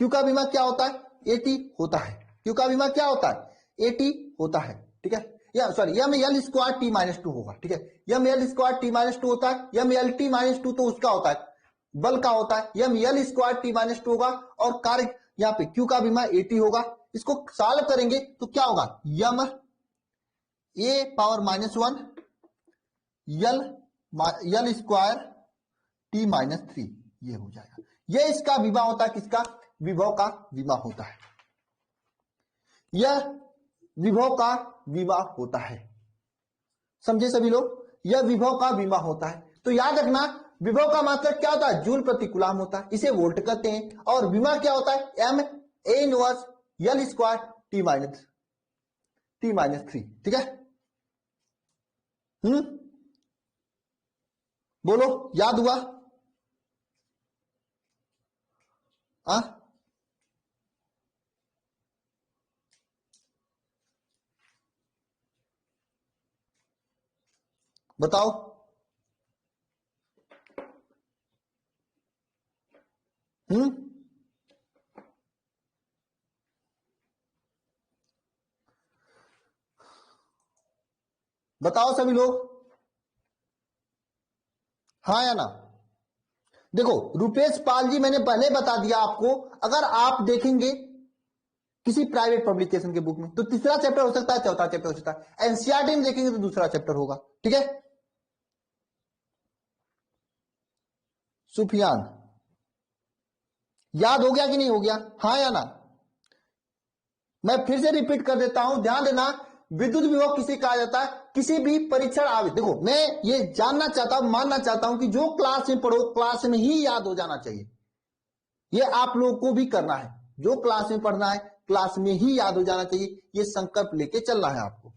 Q का बीमा क्या होता है? AT होता है। Q का बीमा क्या होता है? AT होता है। ठीक है? या sorry M L square T minus two होगा, ठीक है। M L square T minus two होता है, M L T minus two तो उसका होता है बल का होता है, M L square T minus two होगा और कार्य यहाँ पे क्यू का विमा 80 होगा। इसको सॉल्व करेंगे तो क्या होगा, M A power minus one L square T minus three, ये हो जाएगा। ये इसका विभा होता है, किसका, विभव का विमा होता है। यह विभव का विमा होता है, समझे सभी लोग, यह विभव का विमा होता है। तो याद रखना विभव का मात्रक क्या होता है, जूल प्रति कूलम होता है, इसे वोल्ट कहते हैं। और विमा क्या होता है, M A inverse L square T minus three, ठीक है। बोलो याद हुआ? आ? बताओ। बताओ सभी लोग, हाँ या ना। देखो रुपेश पाल जी, मैंने पहले बता दिया आपको, अगर आप देखेंगे किसी प्राइवेट पब्लिकेशन के बुक में तो तीसरा चैप्टर हो सकता है, चौथा चैप्टर हो सकता है, एनसीईआरटी में देखेंगे तो दूसरा चैप्टर होगा, ठीक है। सुफियान याद हो गया कि नहीं हो गया, हाँ या ना। मैं फिर से रिपीट कर देता हूं, ध्यान देना, विद्युत विभव किसे कहा जाता है, किसी भी परीक्षण आवे, देखो मैं ये जानना चाहता हूं, मानना चाहता हूं कि जो क्लास में पढ़ो क्लास में ही याद हो जाना चाहिए। ये आप लोगों को भी करना है, जो क्लास में पढ़ना है क्लास में ही याद हो जाना चाहिए, ये संकल्प लेके चलना है आपको,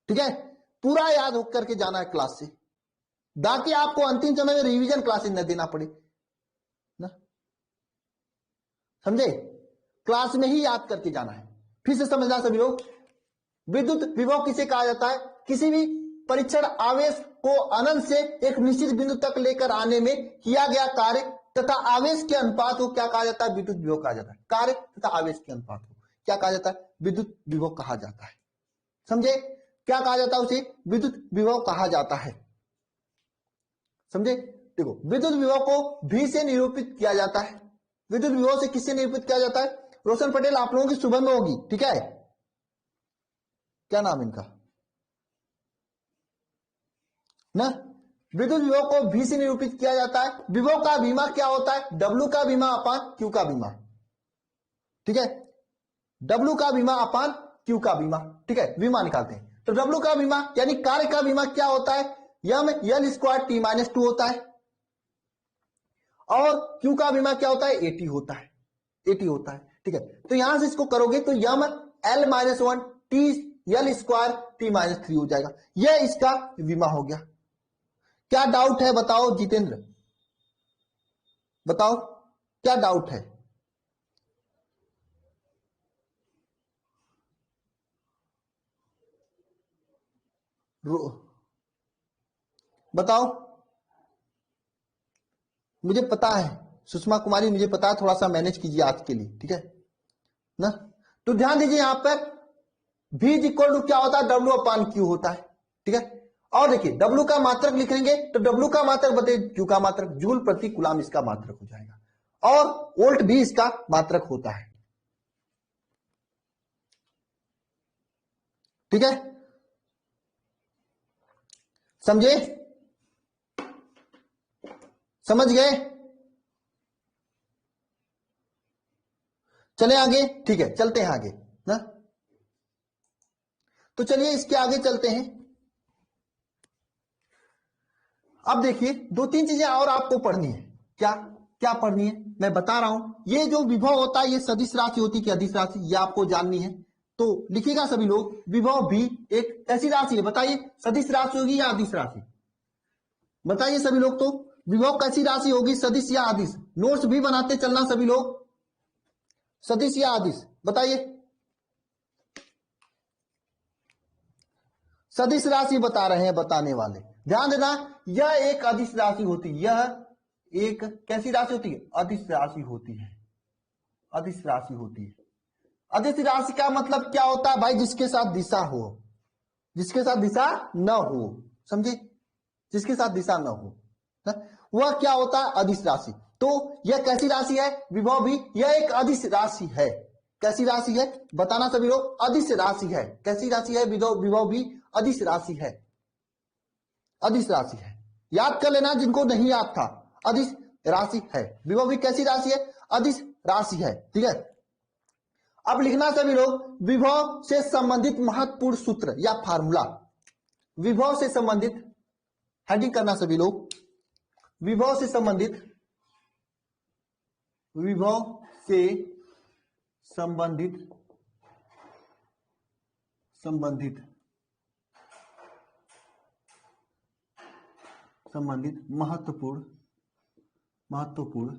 ठीक है। पूरा याद होकर के जाना है क्लास से, ताकि आपको अंतिम समय में रिवीजन क्लासेस न देना पड़े ना, समझे। क्लास में ही याद करके जाना है। फिर से समझना सभी लोग, विद्युत विभव किसे कहा जाता है, किसी भी परीक्षण आवेश को अनंत से एक निश्चित बिंदु तक लेकर आने में किया गया कार्य तथा आवेश के अनुपात को क्या कहा जाता है, विद्युत विभव कहा जाता है। कार्य तथा आवेश के अनुपात को क्या कहा जाता है, विद्युत विभव कहा जाता है, समझे। क्या कहा जाता है, उसे विद्युत विभव कहा जाता है, समझे। देखो विद्युत विभव को भी से निरूपित किया जाता है। विद्युत विभव से किससे निरूपित किया जाता है, रोशन पटेल आप लोगों की सुबह में होगी, ठीक है। क्या नाम इनका ना, विद्युत विभव को भी से निरूपित किया जाता है। विभव का विमा क्या होता है, W का विमा अपान Q का विमा, ठीक है। W का विमा अपान Q का विमा, ठीक है, विमा निकालते हैं। तो W का विमा यानी कार्य का विमा क्या होता है, M L square T minus two होता है, और Q का विमा क्या होता है, 80 होता है, 80 होता है, ठीक है। तो यहां से इसको करोगे तो M L minus one T L square T minus three हो जाएगा, यह इसका विमा हो गया। क्या डाउट है बताओ जितेंद्र, बताओ क्या डाउट है। बताओ, मुझे पता है सुषमा कुमारी, मुझे पता है, थोड़ा सा मैनेज कीजिए आज के लिए, ठीक है ना। तो ध्यान दीजिए यहां पर V इक्वल टू क्या होता है, W अपान Q होता है, ठीक है। और देखिए W का मात्रक लिखेंगे तो W का मात्रक बते Q का मात्रक, जूल प्रति कूलम इसका मात्रक हो जाएगा, और वोल्ट भी इसका मात्रक होता है, ठीक है, समझे, समझ गए। चले आगे, ठीक है, चलते हैं आगे ना। तो चलिए इसके आगे चलते हैं। अब देखिए दो तीन चीजें और आपको पढ़नी है, क्या क्या पढ़नी है मैं बता रहा हूं। ये जो विभव होता है ये सदिश राशि होती है कि अदिश राशि, ये आपको जाननी है। तो लिखिएगा सभी लोग, विभव भी एक ऐसी राशि है, बताइए सदिश राशि होगी या अदिश राशि, बताइए सभी लोग। तो विभव कैसी राशि होगी, सदिश या अदिश, नोट्स भी बनाते चलना सभी लोग, सदिश या अदिश बताइए। सदिश राशि बता रहे हैं बताने वाले, ध्यान देना, यह एक अदिश राशि होती है, यह एक कैसी राशि होती है, अदिश राशि होती है, अदिश राशि होती है। अदिश राशि का मतलब क्या होता है भाई, जिसके साथ दिशा हो, जिसके साथ दिशा न हो, समझे, जिसके साथ दिशा न हो, वह क्या होता है, अदिश राशि। तो यह कैसी राशि है, विभव भी, यह एक अदिश राशि है। कैसी राशि है बताना सभी लोग, अदिश राशि है। कैसी राशि है, विभव भी अदिश राशि है, अदिश राशि है। याद कर लेना जिनको नहीं याद था, अदिश राशि है। विभव भी कैसी राशि है, अदिश राशि है, ठीक है। अब लिखना सभी लोग, विभव से संबंधित महत्वपूर्ण सूत्र या फार्मूला, विभव से संबंधित, हेडिंग करना सभी लोग, विभव से संबंधित, विभव से संबंधित महत्वपूर्ण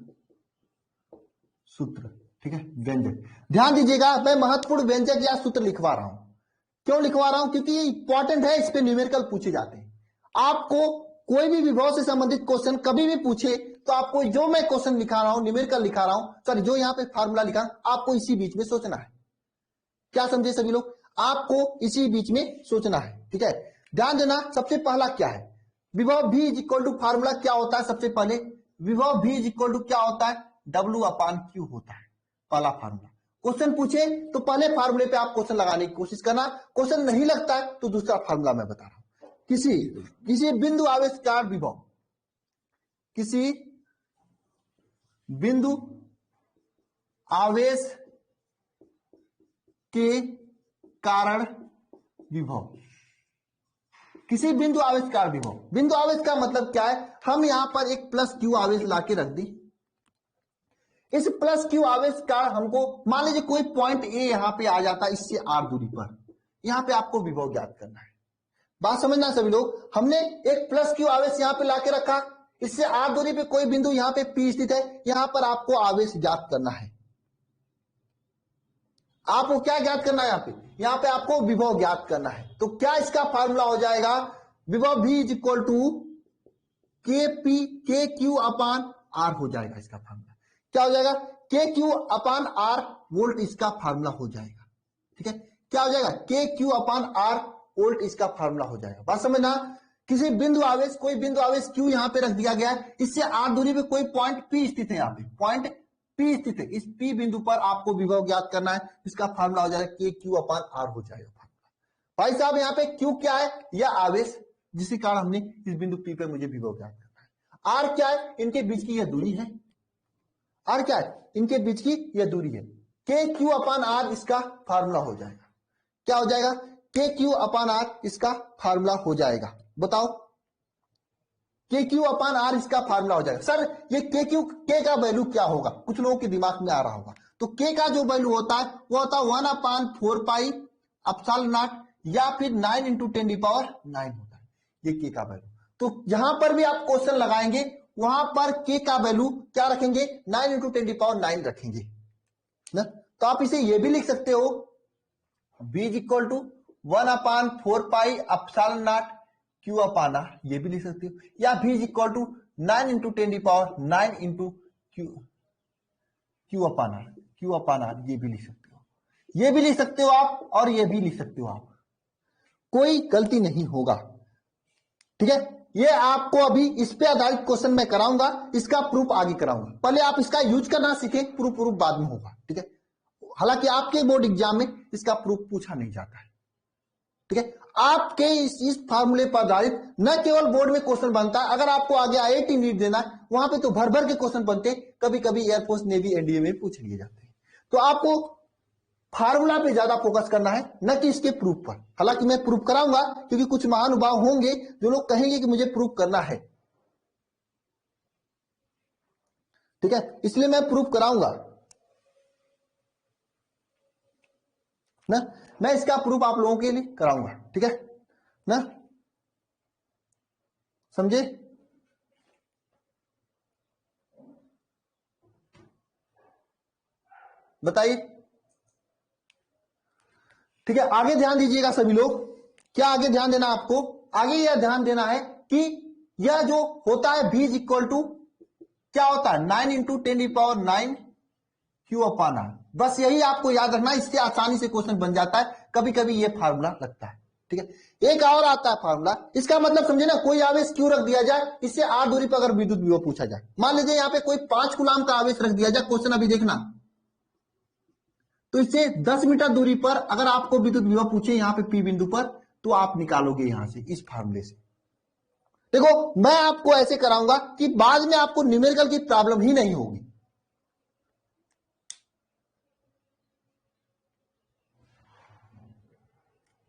सूत्र, ठीक है, व्यंजक। ध्यान दीजिएगा, मैं महत्वपूर्ण व्यंजक या सूत्र लिखवा रहा हूं। क्यों लिखवा रहा हूं, क्योंकि ये इंपॉर्टेंट है, इस पे न्यूमेरिकल पूछे जाते हैं। आपको कोई भी विभव से संबंधित क्वेश्चन कभी भी पूछे तो आपको जो मैं क्वेश्चन लिखा रहा हूं, न्यूमेरिकल लिखा रहा हूं, सॉरी जो यहाँ पे फार्मूला लिखा, आपको इसी बीच में सोचना है। क्या समझे सभी लोग, आपको इसी बीच में सोचना है, ठीक है। ध्यान देना, सबसे पहला क्या है, विभव v is equal to, formula क्या होता है, सबसे पहले विभव v इज इक्वल टू क्या होता है, W/Q होता है, पहला फार्मूला। क्वेश्चन पूछे तो पहले फार्मूले पे आप क्वेश्चन लगाने की कोशिश करना, क्वेश्चन नहीं लगता है तो दूसरा फार्मूला मैं बता रहा हूं। किसी बिंदु आवेशकार विभव, किसी बिंदु आवेश के कारण विभव, किसी बिंदु आवेशकार विभव, बिंदु आवेश का मतलब क्या है, हम यहां पर एक प्लस क्यू आवेश लाके रख दी। इस प्लस क्यू आवेश का हमको, मान लीजिए कोई पॉइंट ए यहां पे आ जाता है, इससे आर दूरी पर, यहां पे आपको विभव ज्ञात करना है। बात समझना सभी लोग, हमने एक प्लस क्यू आवेश यहां पे लाके रखा, इससे आर दूरी पे कोई बिंदु यहां पे पी स्थित है, यहां पर आपको आवेश ज्ञात करना है। आपको क्या ज्ञात करना है, यहां पे आपको विभव ज्ञात करना है। तो क्या इसका फार्मूला हो जाएगा, विभव v इज इक्वल टू के क्यू अपान आर हो जाएगा। इसका फार्मूला क्या हो जाएगा, के क्यू अपान आर वोल्ट, इसका फार्मूला हो जाएगा, ठीक है। क्या हो जाएगा, के क्यू अपान आर वोल्ट, इसका फार्मूला हो जाएगा। बात समझना, किसी बिंदु आवेश, कोई बिंदु आवेश क्यू यहां पे रख दिया गया है, इससे आर दूरी पे कोई पॉइंट पी स्थित है, यहाँ पे पॉइंट पी स्थित है, इस पी बिंदु पर आपको विभव ज्ञात करना है, इसका फार्मूला हो जाएगा के क्यू अपान आर हो जाएगा फार्मूला। भाई साहब यहाँ पे क्यू क्या है, यह आवेश जिसके कारण हमने इस बिंदु पी पे मुझे विभव ज्ञात करना है। आर क्या है, इनके बीच की यह दूरी है, आर क्या है, इनके बीच की यह दूरी है, के क्यू अपान आर इसका फार्मूला हो जाएगा। क्या हो जाएगा, के क्यू अपान आर इसका फार्मूला हो जाएगा। बताओ, के क्यू अपान आर इसका फार्मूला हो जाएगा। सर ये के का वैल्यू क्या होगा, कुछ लोगों के दिमाग में आ रहा होगा। तो के का जो वैल्यू होता है वो होता है 1/4 पाई एप्सिलॉन नॉट, या फिर 9 × 10⁹ होता है, ये के का वैल्यू। तो जहां पर भी आप क्वेश्चन लगाएंगे वहां पर के का वैल्यू क्या रखेंगे, 9 × 10⁹ रखेंगे ना। तो आप इसे ये भी लिख सकते हो, v is equal to 1/4 pi epsilon naught Q upon R, ये भी लिख सकते हो, या v is equal to 9 × 10⁹ Q upon R, ये भी लिख सकते हो, ये भी लिख सकते हो आप, और ये भी लिख सकते हो आप, कोई गलती नहीं होगा, ठीक है। ये आपको अभी इस पे आधारित क्वेश्चन मैं कराऊंगा, इसका प्रूफ आगे कराऊंगा। पहले आप इसका यूज करना सीखें, प्रूफ बाद में होगा, ठीक है। हालांकि आपके बोर्ड एग्जाम में इसका प्रूफ पूछा नहीं जाता है, ठीक है। आपके इस फार्मूले पर आधारित न केवल बोर्ड में क्वेश्चन बनता है, अगर आपको आगे IIT नीट देना है वहां पे तो भर भर के क्वेश्चन बनते, कभी कभी एयरफोर्स नेवी एनडीए में पूछ लिए जाते हैं। तो आपको फार्मूला पे ज्यादा फोकस करना है, न कि इसके प्रूफ पर। हालांकि मैं प्रूफ कराऊंगा, क्योंकि कुछ महानुभाव होंगे जो लोग कहेंगे कि मुझे प्रूफ करना है, ठीक है, इसलिए मैं प्रूफ कराऊंगा ना, मैं इसका प्रूफ आप लोगों के लिए कराऊंगा, ठीक है ना, समझे। बताइए, ठीक है। आगे ध्यान दीजिएगा सभी लोग, क्या आगे ध्यान देना आपको, आगे यह ध्यान देना है कि यह जो होता है v इज इक्वल टू क्या होता है, 9 × 10⁹ क्यू अपान आर। बस यही आपको याद रखना, इससे आसानी से क्वेश्चन बन जाता है, कभी कभी ये फार्मूला लगता है, ठीक है। एक और आता है फार्मूला, इसका मतलब समझे ना, कोई आवेश क्यों रख दिया जाए, इससे r दूरी पर अगर विद्युत विभव पूछा जाए, मान लीजिए यहाँ पे कोई 5 कूलाम का आवेश रख दिया जाए, क्वेश्चन अभी देखना, तो इससे 10 मीटर दूरी पर अगर आपको विद्युत विभव पूछे यहाँ पे P बिंदु पर, तो आप निकालोगे यहां से इस फार्मूले से। देखो मैं आपको ऐसे कराऊंगा कि बाद में आपको न्यूमेरिकल की प्रॉब्लम ही नहीं होगी।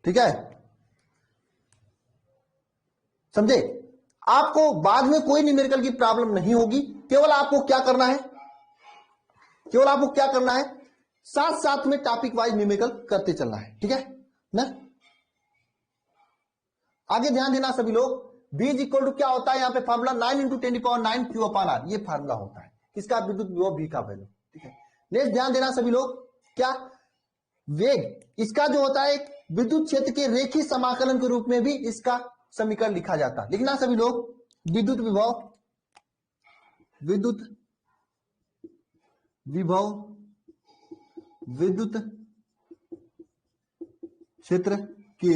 ठीक है, समझे, आपको बाद में कोई न्यूमेरिकल की प्रॉब्लम नहीं होगी। केवल आपको क्या करना है, केवल आपको क्या करना है, साथ साथ में टॉपिक वाइज न्यूमेरिकल करते चलना है। ठीक है ना, आगे ध्यान देना सभी लोग। B इज इक्वल टू क्या होता है यहाँ पे फार्मूला, 9 इंटू 10⁹ Q अपान R, ये फार्मूला होता है इसका विद्युत विभव V का वैल्यू। ठीक है, नेक्स्ट ध्यान देना सभी लोग, क्या वेग, इसका जो होता है विद्युत क्षेत्र के रेखीय समाकलन के रूप में भी इसका समीकरण लिखा जाता है। लिखना सभी लोग, विद्युत विभव, विद्युत विभव विद्युत क्षेत्र के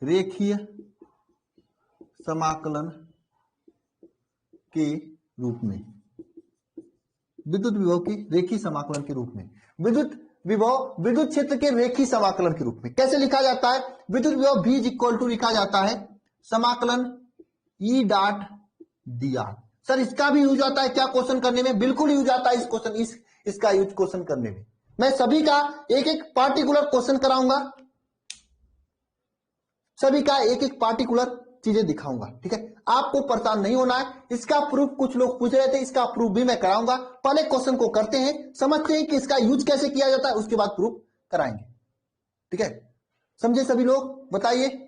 रेखीय समाकलन के रूप में, विद्युत विभव के रेखीय समाकलन के रूप में, विद्युत विभव विद्युत क्षेत्र के रेखीय समाकलन के रूप में कैसे लिखा जाता है, विद्युत विभव V इज इक्वल टू लिखा जाता है समाकलन E डॉट dr। सर इसका भी यूज आता है क्या क्वेश्चन करने में, बिल्कुल यूज आता है इस क्वेश्चन, इसका यूज क्वेश्चन करने में। मैं सभी का एक एक पार्टिकुलर क्वेश्चन कराऊंगा, सभी का एक एक पार्टिकुलर चीजें दिखाऊंगा। ठीक है, आपको परेशान नहीं होना है। इसका प्रूफ कुछ लोग पूछ रहे थे, इसका प्रूफ भी मैं कराऊंगा। पहले क्वेश्चन को करते हैं, समझते हैं कि इसका यूज कैसे किया जाता है, उसके बाद प्रूफ कराएंगे। ठीक है, समझे सभी लोग, बताइए।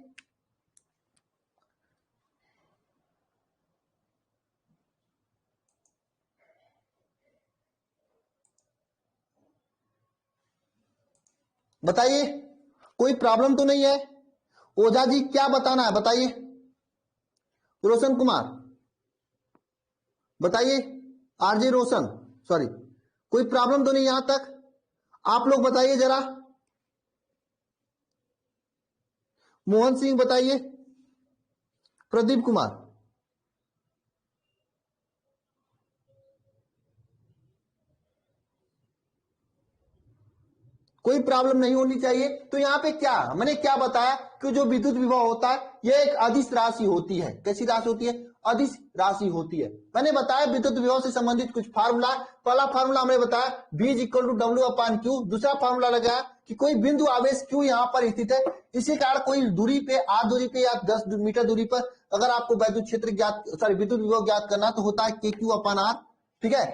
बताइए, कोई प्रॉब्लम तो नहीं है। ओझा जी क्या बताना है बताइए, रोशन कुमार बताइए, आरजे रोशन, सॉरी, कोई प्रॉब्लम तो नहीं यहां तक, आप लोग बताइए जरा। मोहन सिंह बताइए, प्रदीप कुमार, कोई प्रॉब्लम नहीं होनी चाहिए। तो यहाँ पे क्या मैंने क्या बताया कि जो विद्युत विभव होता है यह एक अदिश राशि होती है। कैसी राशि होती है, अदिश राशि होती है। मैंने बताया विद्युत विभव से संबंधित कुछ फार्मूला। पहला फार्मूला हमने बताया V is equal to W upon Q। दूसरा फार्मूला लगाया कि कोई बिंदु आवेश Q यहाँ पर स्थित है, इसी कारण कोई दूरी पे r दूरी पे या 10 मीटर दूरी पर अगर आपको विद्युत क्षेत्र ज्ञात, सॉरी विद्युत विभव ज्ञात करना तो होता है KQ अपान R। ठीक है,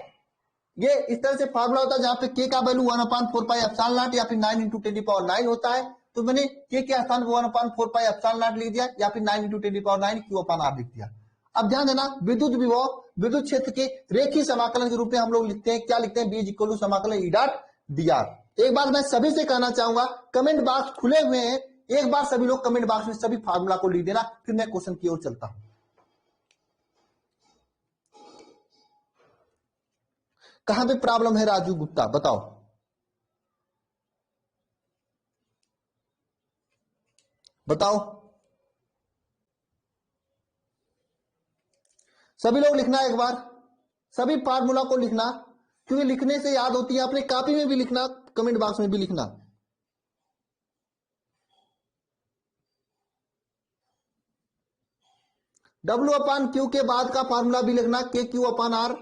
ये इस तरह से फार्मूला होता है जहां पे के का वैल्यू 1/4πε0 या फिर 9 इंटू 10⁹ होता है। तो मैंने के स्थान पर 1/4πε0 लिख दिया या फिर 9 इंटू 10⁹ Q अपान R लिख दिया। अब ध्यान देना, विद्युत विभव विद्युत क्षेत्र के रेखीय समाकलन के रूप में हम लोग लिखते हैं, क्या लिखते हैं, B इज इक्वल टू समाकलन E डॉट dr। एक बार मैं सभी से कहना चाहूंगा, कमेंट बॉक्स खुले हुए हैं, एक बार सभी लोग कमेंट बॉक्स में सभी फार्मूला को लिख देना, फिर मैं क्वेश्चन की ओर चलता हूं। कहां पे प्रॉब्लम है राजू गुप्ता, बताओ। बताओ सभी लोग लिखना एक बार, सभी फार्मूला को लिखना, क्योंकि लिखने से याद होती है। अपने कॉपी में भी लिखना, कमेंट बॉक्स में भी लिखना। W अपान क्यू के बाद का फार्मूला भी लिखना, K Q upon R.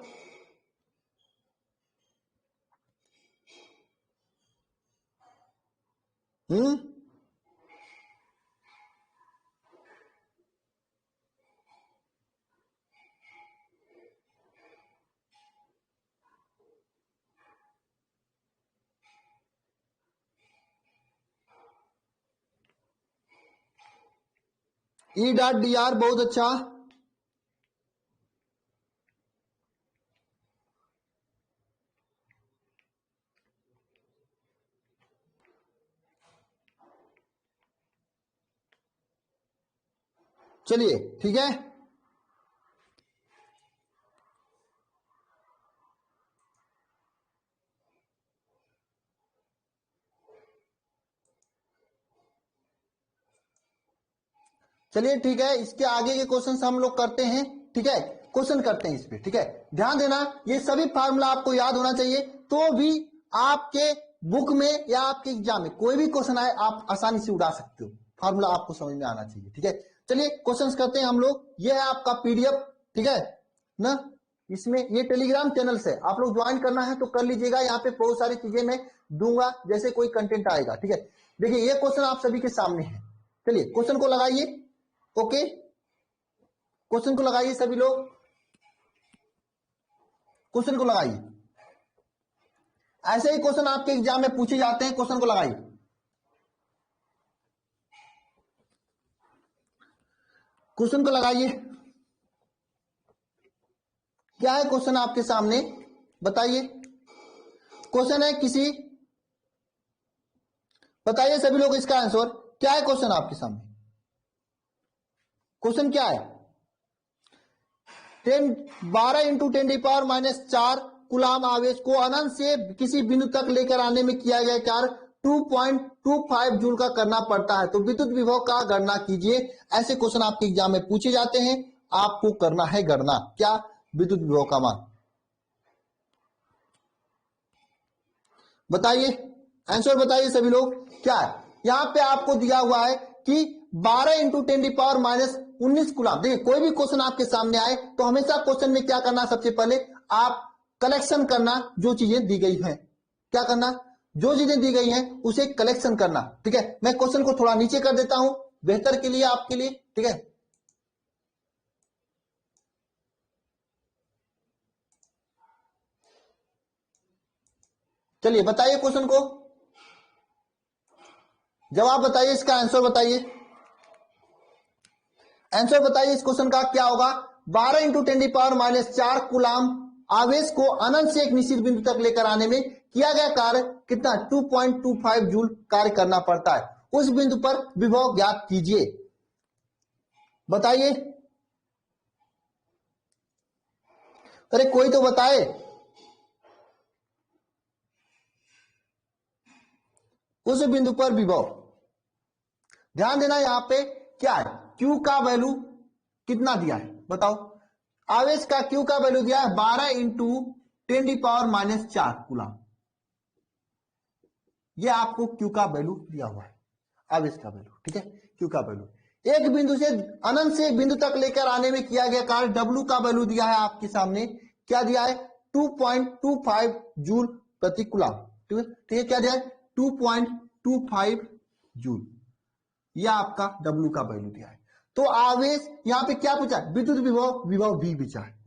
E dot D R, बहुत अच्छा। चलिए ठीक है, चलिए ठीक है, इसके आगे के क्वेश्चन हम लोग करते हैं। ठीक है, क्वेश्चन करते हैं इस पे। ठीक है, ध्यान देना, ये सभी फार्मूला आपको याद होना चाहिए, तो भी आपके बुक में या आपके एग्जाम में कोई भी क्वेश्चन आए आप आसानी से उड़ा सकते हो। फार्मूला आपको समझ में आना चाहिए। ठीक है, चलिए क्वेश्चंस करते हैं हम लोग। ये है आपका पीडीएफ। ठीक है ना, इसमें ये टेलीग्राम चैनल से आप लोग ज्वाइन करना है तो कर लीजिएगा। यहाँ पे बहुत सारी चीजें मैं दूंगा जैसे कोई कंटेंट आएगा। ठीक है, देखिए ये क्वेश्चन आप सभी के सामने है। चलिए क्वेश्चन को लगाइए। ओके, क्वेश्चन को लगाइए सभी लोग, क्वेश्चन को लगाइए। ऐसे ही क्वेश्चन आपके एग्जाम में पूछे जाते हैं, क्वेश्चन को लगाइए। क्वेश्चन को लगाइए। क्या है क्वेश्चन आपके सामने, बताइए। क्वेश्चन है किसी, बताइए सभी लोग इसका आंसर क्या है। क्वेश्चन आपके सामने क्वेश्चन क्या है? 12 इंटू 10⁻⁴ कुलाम आवेश को अनंत से किसी बिंदु तक लेकर आने में किया गया कार्य 2.25 जूल का करना पड़ता है, तो विद्युत विभव का गणना कीजिए। ऐसे क्वेश्चन आपके एग्जाम में पूछे जाते हैं, आपको करना है गणना, क्या? विद्युत विभव का मान। बताइए, आंसर बताइए सभी लोग क्या है। यहां पे आपको दिया हुआ है कि 12 इंटू 10⁻⁻19 कुलाम। देखिए कोई भी क्वेश्चन आपके सामने आए तो हमेशा क्वेश्चन में क्या करना, सबसे पहले आप कलेक्शन करना, जो चीजें दी गई हैं। क्या करना? जो चीजें दी गई हैं उसे कलेक्शन करना। ठीक है, मैं क्वेश्चन को थोड़ा नीचे कर देता हूं बेहतर के लिए, आपके लिए। ठीक है, चलिए बताइए क्वेश्चन को, जवाब बताइए, इसका आंसर बताइए। आंसर बताइए इस क्वेश्चन का क्या होगा। 12 इंटू 10⁻⁴ कुलाम आवेश को अनंत से एक निश्चित बिंदु तक लेकर आने में किया गया कार्य कितना? 2.25 जूल कार्य करना पड़ता है। उस बिंदु पर विभव ज्ञात कीजिए। बताइए, अरे कोई तो बताए। उस बिंदु पर विभव, ध्यान देना यहां पे क्या है, Q का वैल्यू कितना दिया है बताओ। आवेश का Q का वैल्यू दिया है 12 इंटू 10⁻⁴ कुलाम। ये आपको Q का वैल्यू दिया हुआ है, आवेश का वैल्यू। ठीक है, Q का वैल्यू एक बिंदु से अनंत से एक बिंदु तक लेकर आने में किया गया कार्य W का वैल्यू दिया है आपके सामने। क्या दिया है? 2.25 जूल प्रति कुलाम। ठीक है, ठीक है, क्या दिया है? 2.25 जूल। यह आपका W का वैल्यू दिया है। तो आवेश यहां पे क्या पूछा है? विद्युत विभव, विभव V पूछा है,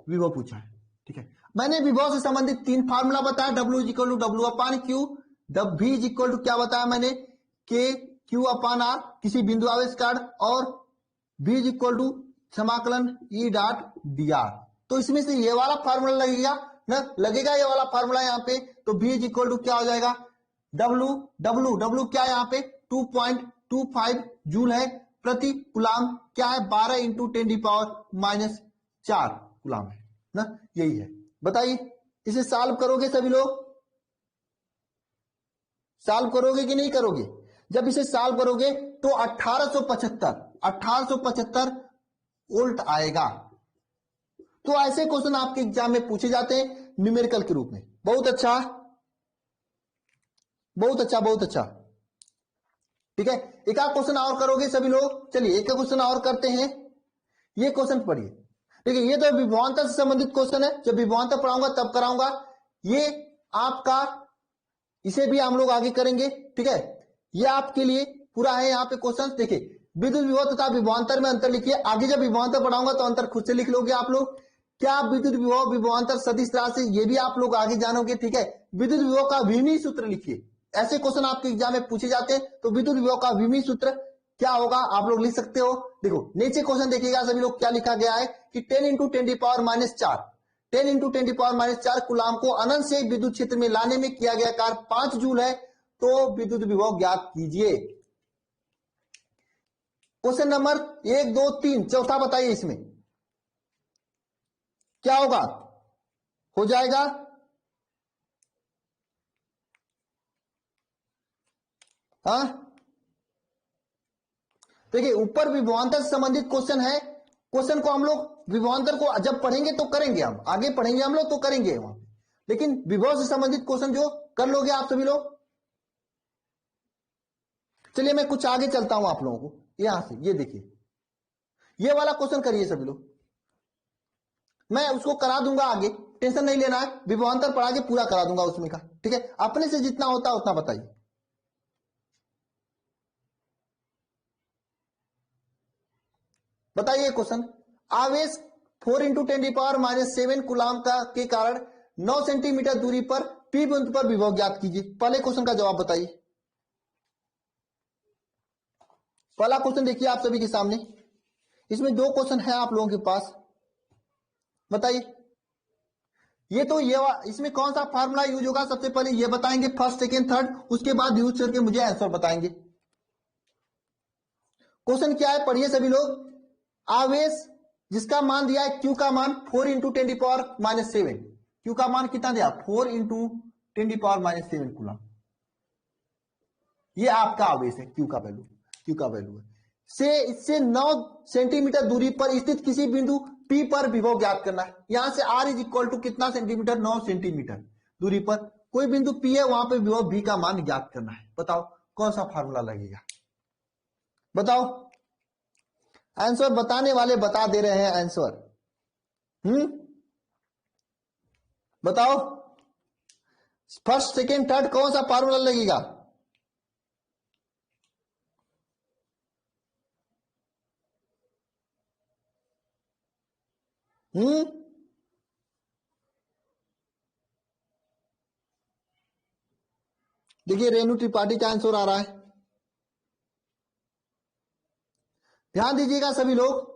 विभव पूछा है। ठीक है, मैंने विभव से संबंधित 3 फार्मूला बताया। W is equal to W upon Q, V is equal to क्या बताया मैंने? K Q अपान R, किसी बिंदु आवेश कार्य, और V इज इक्वल टू समाकलन E डॉट dr। तो इसमें से ये वाला फार्मूला लगेगा ना, लगेगा ये वाला फार्मूला यहाँ पे। तो V इज इक्वल टू क्या हो जाएगा? W W W क्या है यहाँ पे? 2.25 जूल है प्रति कुलाम। क्या है? 12 इंटू 10⁻⁴ कुलाम है ना, यही है। बताइए, इसे सॉल्व करोगे सभी लोग? सॉल्व करोगे कि नहीं करोगे? जब इसे सॉल्व करोगे तो 1875 वोल्ट आएगा। तो ऐसे क्वेश्चन आपके एग्जाम में पूछे जाते हैं न्यूमेरिकल के रूप में। बहुत अच्छा, बहुत अच्छा, बहुत अच्छा। ठीक है, एक आध क्वेश्चन और करोगे सभी लोग। चलिए एक क्वेश्चन और करते हैं। ये क्वेश्चन पढ़िए। देखिए ये तो विभवांतर से संबंधित क्वेश्चन है, जब विभवांतर पढ़ाऊंगा तब कराऊंगा। ये आपका, इसे भी हम लोग आगे करेंगे। ठीक है, ये आपके लिए पूरा है यहाँ पे क्वेश्चन। देखिए, विद्युत विभव तथा विभवांतर में अंतर लिखिए। आगे जब विभवांतर पढ़ाऊंगा तो अंतर खुद से लिख लोगे आप लोग। क्या विद्युत विभव, विभवांतर, सदिश राशि, ये भी आप लोग आगे जानोगे। ठीक है, विद्युत विभव का विमीय सूत्र लिखिए। ऐसे क्वेश्चन आपके एग्जाम में पूछे जाते हैं। तो विद्युत विभव का विमीय सूत्र क्या होगा आप लोग लिख सकते हो। देखो नीचे क्वेश्चन देखिएगा सभी लोग, क्या लिखा गया है कि 10 इंटू 10⁻⁴ 10 इंटू 10⁻⁴ कुलाम को अनंत से विद्युत क्षेत्र में लाने में किया गया कार्य 5 जूल है, तो विद्युत विभव ज्ञात कीजिए। क्वेश्चन नंबर 1 2 3 चौथा बताइए, इसमें क्या होगा? हो जाएगा हाँ, देखिए ऊपर विभवांतर से संबंधित क्वेश्चन है, क्वेश्चन को हम लोग विभवांतर को जब पढ़ेंगे तो करेंगे, हम आगे पढ़ेंगे हम लोग तो करेंगे वहां, लेकिन विभव से संबंधित क्वेश्चन जो कर लोगे आप सभी लोग। चलिए मैं कुछ आगे चलता हूं आप लोगों को, यहां से ये देखिए ये वाला क्वेश्चन करिए सभी लोग, मैं उसको करा दूंगा आगे, टेंशन नहीं लेना है, विभवांतर पढ़ा के पूरा करा दूंगा उसमें का, ठीक है। अपने से जितना होता है उतना बताइए। बताइए क्वेश्चन, आवेश 4 × 10⁻⁷ कूलाम का के कारण 9 सेंटीमीटर दूरी पर पी बिंदु पर विभव ज्ञात कीजिए। पहले क्वेश्चन का जवाब बताइए। पहला क्वेश्चन देखिए आप सभी के सामने, इसमें दो क्वेश्चन है आप लोगों के पास, बताइए। ये तो ये इसमें कौन सा फार्मूला यूज होगा सबसे पहले ये बताएंगे, फर्स्ट सेकेंड थर्ड, उसके बाद यूज करके मुझे आंसर बताएंगे। क्वेश्चन क्या है पढ़िए सभी लोग, आवेश जिसका मान दिया है Q का मान 4 × 10⁻⁷, Q का मान कितना दिया 4 × 10⁻⁷ कूलम, ये आपका आवेश है Q का वैल्यू, Q का वैल्यू है से इससे 9 सेंटीमीटर दूरी पर स्थित किसी बिंदु P पर विभव ज्ञात करना है। यहां से R इज इक्वल टू कितना सेंटीमीटर 9 सेंटीमीटर दूरी पर कोई बिंदु P है, वहां पर विभव V का मान ज्ञात करना है। बताओ कौन सा फार्मूला लगेगा, बताओ। आंसर बताने वाले बता दे रहे हैं आंसर, बताओ फर्स्ट सेकेंड थर्ड कौन सा फार्मूला लगेगा। देखिए रेणु त्रिपाठी का आंसर आ रहा है, ध्यान दीजिएगा सभी लोग।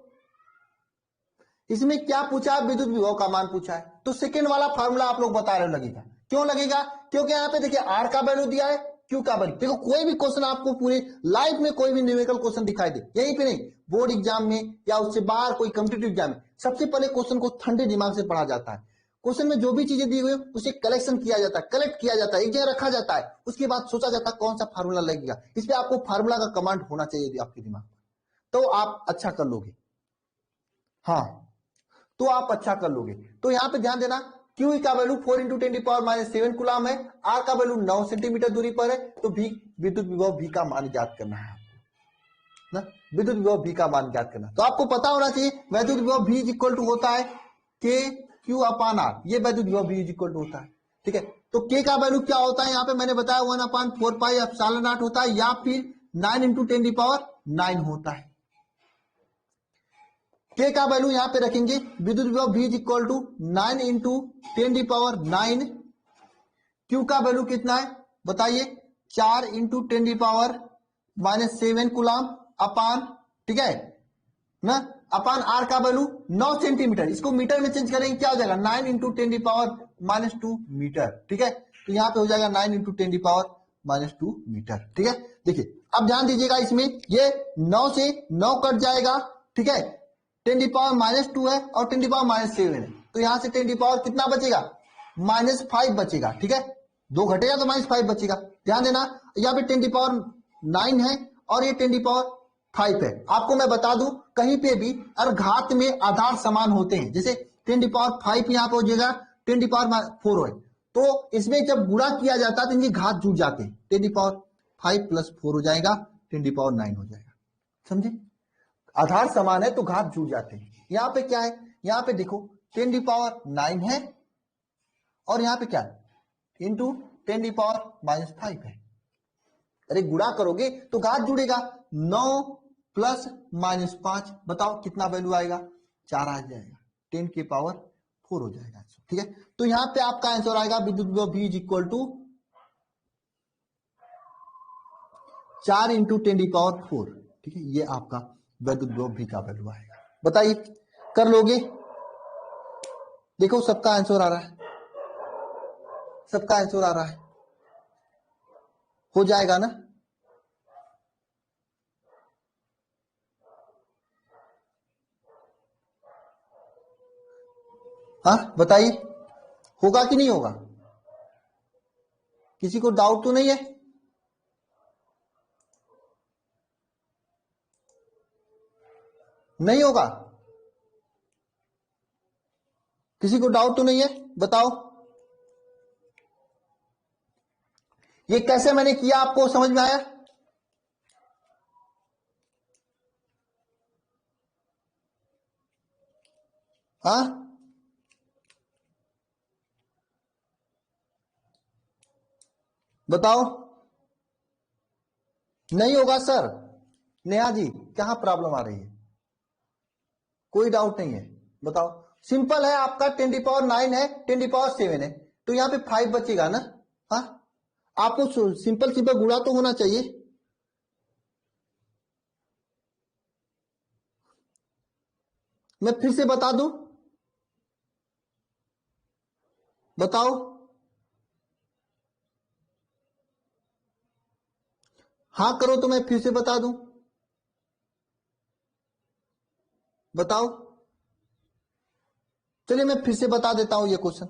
इसमें क्या पूछा है, विद्युत विभव का मान पूछा है, तो सेकेंड वाला फार्मूला आप लोग बता रहे हो लगेगा। क्यों लगेगा, क्योंकि यहाँ पे देखिए आर का वैल्यू दिया है, क्यू का वैल्यू। देखो कोई भी क्वेश्चन आपको पूरे लाइफ में कोई भी न्यूमेरिकल क्वेश्चन दिखाई दे, यहीं पे नहीं बोर्ड एग्जाम में या उससे बाहर कोई कॉम्पिटिटिव एग्जाम में, सबसे पहले क्वेश्चन को ठंडे दिमाग से पढ़ा जाता है। क्वेश्चन में जो भी चीजें दी हुई है उसे कलेक्शन किया जाता है, कलेक्ट किया जाता है, एक जगह रखा जाता है, उसके बाद सोचा जाता है कौन सा फार्मूला लगेगा। इस पे आपको फार्मूला का कमांड होना चाहिए आपके दिमाग में, तो आप अच्छा कर लोगे, हाँ तो आप अच्छा कर लोगे। तो यहां पे ध्यान देना, Q का वैल्यू 4 × 10⁻⁷ कूलम है, R का वैल्यू 9 सेंटीमीटर दूरी पर है, तो V विद्युत विभव V का मान ज्ञात करना है ना, विद्युत विभव V का मान ज्ञात करना। तो आपको पता होना चाहिए विद्युत विभव V इज इक्वल टू होता है KQ/R, ये विद्युत विभव V इज इक्वल टू होता है, ठीक है। तो K का वैल्यू क्या होता है, यहाँ पे मैंने बताया 1/4πε0 होता है, या फिर 9 × 10⁹ होता है। K का वैल्यू यहां पे रखेंगे, विद्युत विभव V is equal to 9 × 10⁹। Q का वैल्यू कितना है बताइए, 4 × 10⁻⁷ कूलम अपान, ठीक है ना, अपान R का वैल्यू 9 सेंटीमीटर, इसको मीटर में चेंज करेंगे क्या हो जाएगा 9 × 10⁻⁻2 मीटर, ठीक है। तो यहाँ पे हो जाएगा 9 × 10⁻⁻2 मीटर, ठीक है। देखिए अब ध्यान दीजिएगा, इसमें ये 9 से 9 कट जाएगा, ठीक है, 10⁻⁻2 है और 10⁻⁷ है, तो यहां से 10 कितना बचेगा -5 बचेगा, ठीक है, 2 घटेगा तो -5 बचेगा। ध्यान देना यहाँ पे 10⁻9 है और ये 10⁻5 है। आपको मैं बता दूं कहीं पे भी अगर घात में आधार समान होते हैं, जैसे 10⁻5 यहाँ पे हो जाएगा 10⁻4 है, तो इसमें जब गुणा किया जाता है तो इनके घात जुड़ जाते हैं, 10⁻5 + 4 हो जाएगा 10⁻9 हो जाएगा, समझे। आधार समान है तो घात जुड़ जाते हैं। यहां पे क्या है, यहां पे देखो 10⁻9 है और यहां पे क्या है इंटू 10⁻5 है। अरे गुणा करोगे तो घात जुड़ेगा, 9 + -5 बताओ कितना वैल्यू आएगा 4 आ जाएगा, 10⁻4 हो जाएगा, ठीक है। तो यहां पे आपका आंसर आएगा विद्युत विभव V इज इक्वल टू 4 × 10⁻4, ठीक है, ये आपका विद्युत विभव V का वैल्यू आएगा। बताइए कर लोगे, देखो सबका आंसर आ रहा है, सबका आंसर आ रहा है, हो जाएगा ना। हाँ बताइए होगा कि नहीं होगा, किसी को डाउट तो नहीं है। नहीं होगा? किसी को डाउट तो नहीं है? बताओ ये कैसे मैंने किया, आपको समझ में आया? हाँ, बताओ। नहीं होगा सर। नेहा जी कहां प्रॉब्लम आ रही है? कोई डाउट नहीं है, बताओ। सिंपल है, आपका 10⁹ है, 10⁻7 है, तो यहां पे 5 बचेगा ना। हाँ, आपको सिंपल सिंपल गुणा तो होना चाहिए। मैं फिर से बता दूं? बताओ। हाँ करो तो मैं फिर से बता दूं। बताओ। चलिए मैं फिर से बता देता हूं ये क्वेश्चन।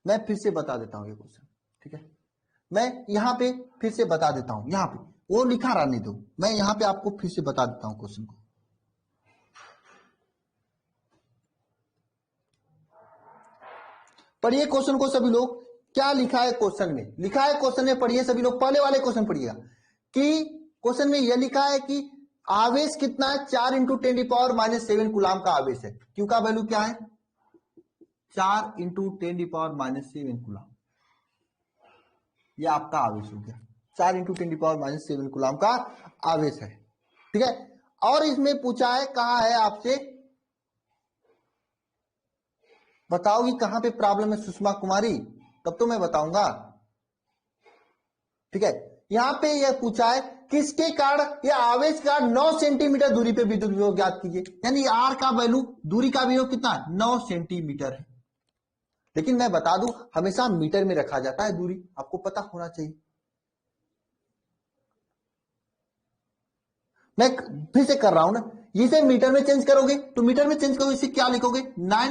मैं फिर से बता देता हूं ये क्वेश्चन, ठीक है? मैं यहां पे फिर से बता देता हूं, यहां पे वो लिखा रहने दो, मैं यहां पे आपको फिर से बता देता हूं क्वेश्चन को। पढ़िए क्वेश्चन को सभी लोग। क्या लिखा है क्वेश्चन में? लिखा है क्वेश्चन में, पढ़िए सभी लोग, पहले वाले क्वेश्चन पढ़िएगा कि क्वेश्चन में यह लिखा है कि आवेश कितना है? 4 × 10⁻⁷ कूलाम का आवेश है। क्यू का वैल्यू क्या है? 4 × 10⁻⁷ कूलाम। यह आपका आवेश हो गया, 4 × 10⁻⁷ कूलाम का आवेश है, ठीक है? और इसमें पूछा है, कहा है आपसे, बताओ कि कहां पे प्रॉब्लम है सुषमा कुमारी, तब तो मैं बताऊंगा, ठीक है? यहां पे यह पूछा है किसके कारण यह आवेश का 9 सेंटीमीटर दूरी पे विद्युत विभव ज्ञात कीजिए। यानी आर का वैल्यू, दूरी का विभव कितना है? 9 सेंटीमीटर है। लेकिन मैं बता दूं, हमेशा मीटर में रखा जाता है दूरी, आपको पता होना चाहिए। मैं फिर से कर रहा हूं ना, इसे मीटर में चेंज करोगे तो मीटर में चेंज करोगे, इसे क्या लिखोगे? 9 ×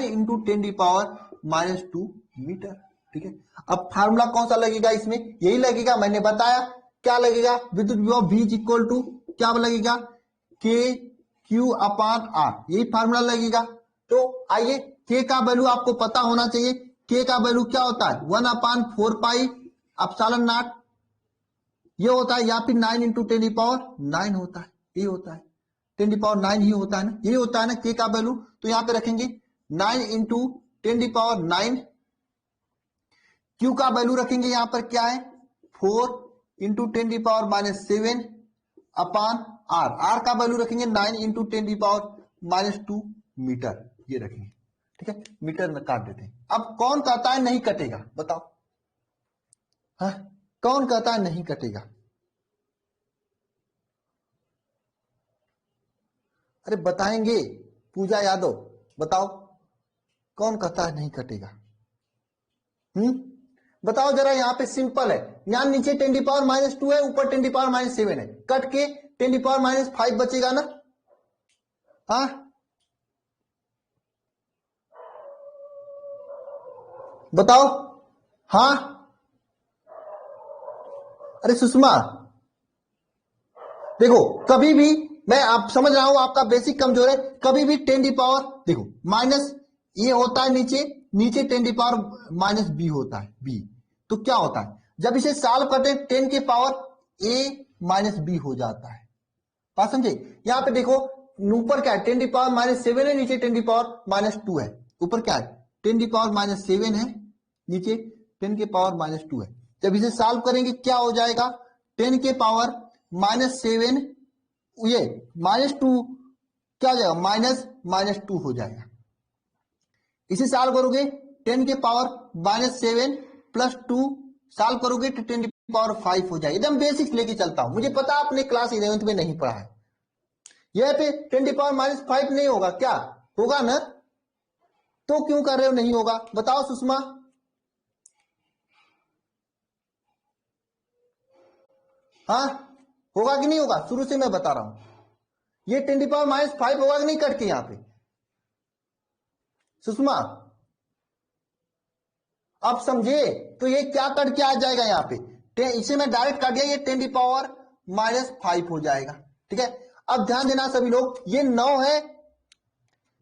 10⁻⁻2 मीटर, ठीक है? अब फार्मूला कौन सा लगेगा इसमें? यही लगेगा, मैंने बताया। क्या लगेगा? विद्युत विभव V इक्वल टू क्या लगेगा? KQ/R, यही फार्मूला लगेगा। तो आइए, K का वैल्यू आपको पता होना चाहिए। K का वैल्यू क्या होता है? 1/4πε0 ये होता है, या फिर 9 × 10⁻9 होता है, ये होता है 10⁹ ही होता है ना, ये होता है ना K का वैल्यू। तो यहां पे रखेंगे 9 × 10⁹। Q का वैल्यू रखेंगे यहां पर क्या है? 4 × 10⁻⁷ अपॉन R। R का वैल्यू रखेंगे 9 × 10⁻⁻2 मीटर, ये रखेंगे, ठीक है? मीटर में काट देते हैं। अब कौन कहता है नहीं कटेगा? बताओ। हाँ, कौन कहता है नहीं कटेगा? अरे बताएंगे, पूजा यादव बताओ, कौन कहता है नहीं कटेगा? बताओ जरा। यहां पे सिंपल है, यहां नीचे 10⁻⁻2 है, ऊपर 10⁻⁻7 है, कट के 10⁻⁻5 बचेगा ना? हाँ, बताओ। हाँ, अरे सुषमा देखो, कभी भी, मैं आप समझ रहा हूं आपका बेसिक कमजोर है, कभी भी 10⁻, देखो माइनस ये होता है, नीचे नीचे 10⁻⁻b होता है, b। तो क्या होता है, जब इसे सॉल्व करते हैं 10⁻a-b हो जाता है। बात समझे? यहां पे देखो, ऊपर क्या है? 10⁻⁷ है, नीचे 10⁻2 है। ऊपर क्या है? 10⁻7 है, नीचे 10⁻2 है। जब इसे सॉल्व करेंगे क्या हो जाएगा? 10⁻⁻7, ये -2 क्या हो जाएगा? -2 हो जाएगा। इसे सॉल्व करोगे 10⁻⁻7 + 2 सॉल्व करोगे तो 10⁻5 हो जाएगा। एकदम बेसिक्स लेके चलता हूं, मुझे पता आपने क्लास 11th में नहीं पढ़ा है। यह पे 10⁻⁻5 नहीं होगा क्या? होगा ना? तो क्यों कर रहे हो नहीं होगा? बताओ सुषमा। हाँ, होगा कि नहीं होगा? शुरू से मैं बता रहा हूं, ये 10⁻5 होगा कि नहीं कट के यहां पे? सुषमा अब समझे? तो ये क्या कट के आ जाएगा यहां पे? इसे मैं डायरेक्ट काट दिया, ये 10⁻⁻5 हो जाएगा। ठीक है, अब ध्यान देना सभी लोग, ये 9 है,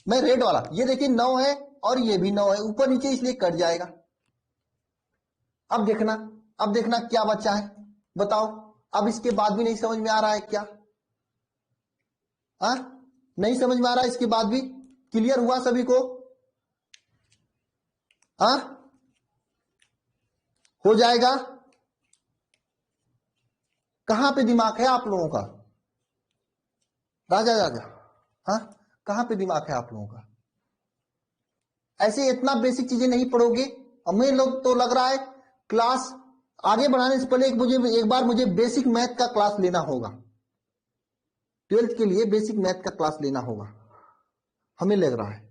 मैं रेड वाला, ये देखिए 9 है और ये भी 9 है, ऊपर नीचे इसलिए कट जाएगा। अब देखना क्या बचा है, बताओ। अब इसके बाद भी नहीं समझ में आ रहा है क्या? नहीं समझ में आ रहा है इसके बाद भी? क्लियर हुआ सभी को? हो जाएगा? कहां पे दिमाग है आप लोगों का? राजा कहां पे दिमाग है आप लोगों का? ऐसे इतना बेसिक चीजें नहीं पढ़ोगे। हमें लोग तो लग रहा है क्लास आगे बढ़ाने से पहले एक बार मुझे बेसिक मैथ का क्लास लेना होगा। 12th के लिए बेसिक मैथ का क्लास लेना होगा, हमें लग रहा है।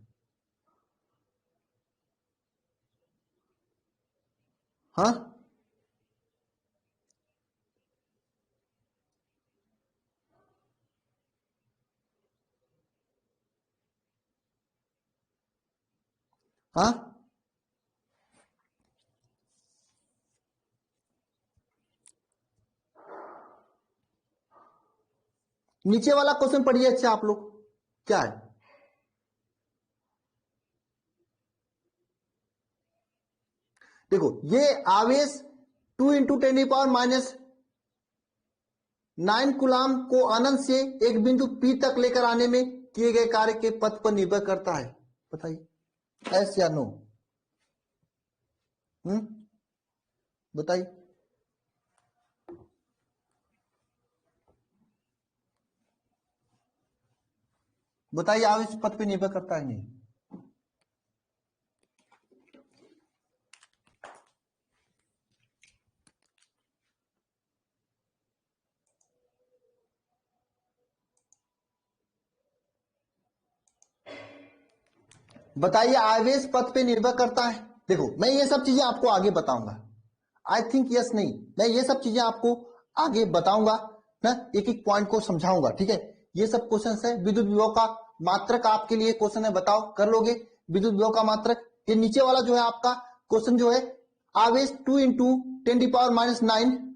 हाँ, हाँ, नीचे वाला क्वेश्चन पढ़िए अच्छा आप लोग, क्या है? देखो, ये आवेश 2 × 10⁻⁹ कूलाम को अनंत से एक बिंदु P तक लेकर आने में किए गए कार्य के पथ पर निर्भर करता है। बताइए, यस या नो? बताइए। बताइए, आवेश पथ पे निर्भर करता है नहीं? बताइए, आवेश पथ पे निर्भर करता है? देखो, मैं ये सब चीजें आपको आगे बताऊंगा। आई थिंक यस नहीं, मैं ये सब चीजें आपको आगे बताऊंगा ना, एक एक पॉइंट को समझाऊंगा। ठीक है, ये सब क्वेश्चन है। विद्युत विभव का मात्रक आपके लिए क्वेश्चन है, बताओ कर लोगे? विद्युत विभव का मात्रक, ये नीचे वाला जो है आपका क्वेश्चन जो है, आवेश 2 × 10⁻⁹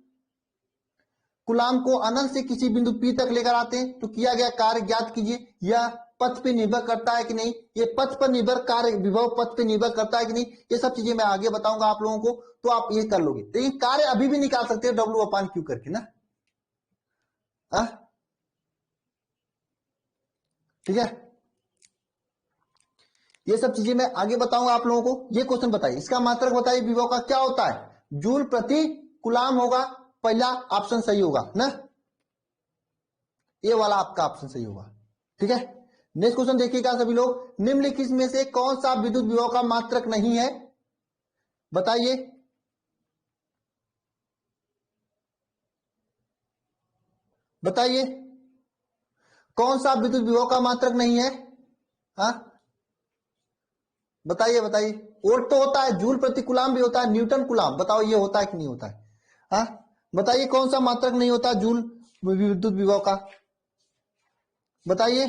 कूलाम को अनंत से किसी बिंदु P तक लेकर आते हैं तो किया गया कार्य ज्ञात कीजिए। यह पथ पे निर्भर करता है कि नहीं? ये पथ पर निर्भर कार्य, विभव पथ पे निर्भर करता है कि नहीं? ये सब चीजें मैं आगे बताऊंगा आप लोगों को, तो आप ये कर लोगे। लेकिन कार्य अभी भी निकाल सकते हो W/Q करके ना। ठीक है, ये सब चीजें मैं आगे बताऊंगा आप लोगों को। ये क्वेश्चन बताइए, इसका मात्रक बताइए विभव का क्या होता है? जूल प्रति कूलाम होगा, पहला ऑप्शन सही होगा ना, ये वाला आपका ऑप्शन सही होगा। ठीक है, नेक्स्ट क्वेश्चन देखिएगा सभी लोग, निम्नलिखित में से कौन सा विद्युत विभव का मात्रक नहीं है? बताइए। बताइए, कौन सा विद्युत विभव का मात्रक नहीं है? बताइए बताइए। वोल्ट तो होता है, जूल प्रति कूलाम भी होता है, न्यूटन कूलाम, बताओ ये होता है कि नहीं होता है? बताइए, कौन सा मात्रक नहीं होता जूल विद्युत विभव का? बताइए।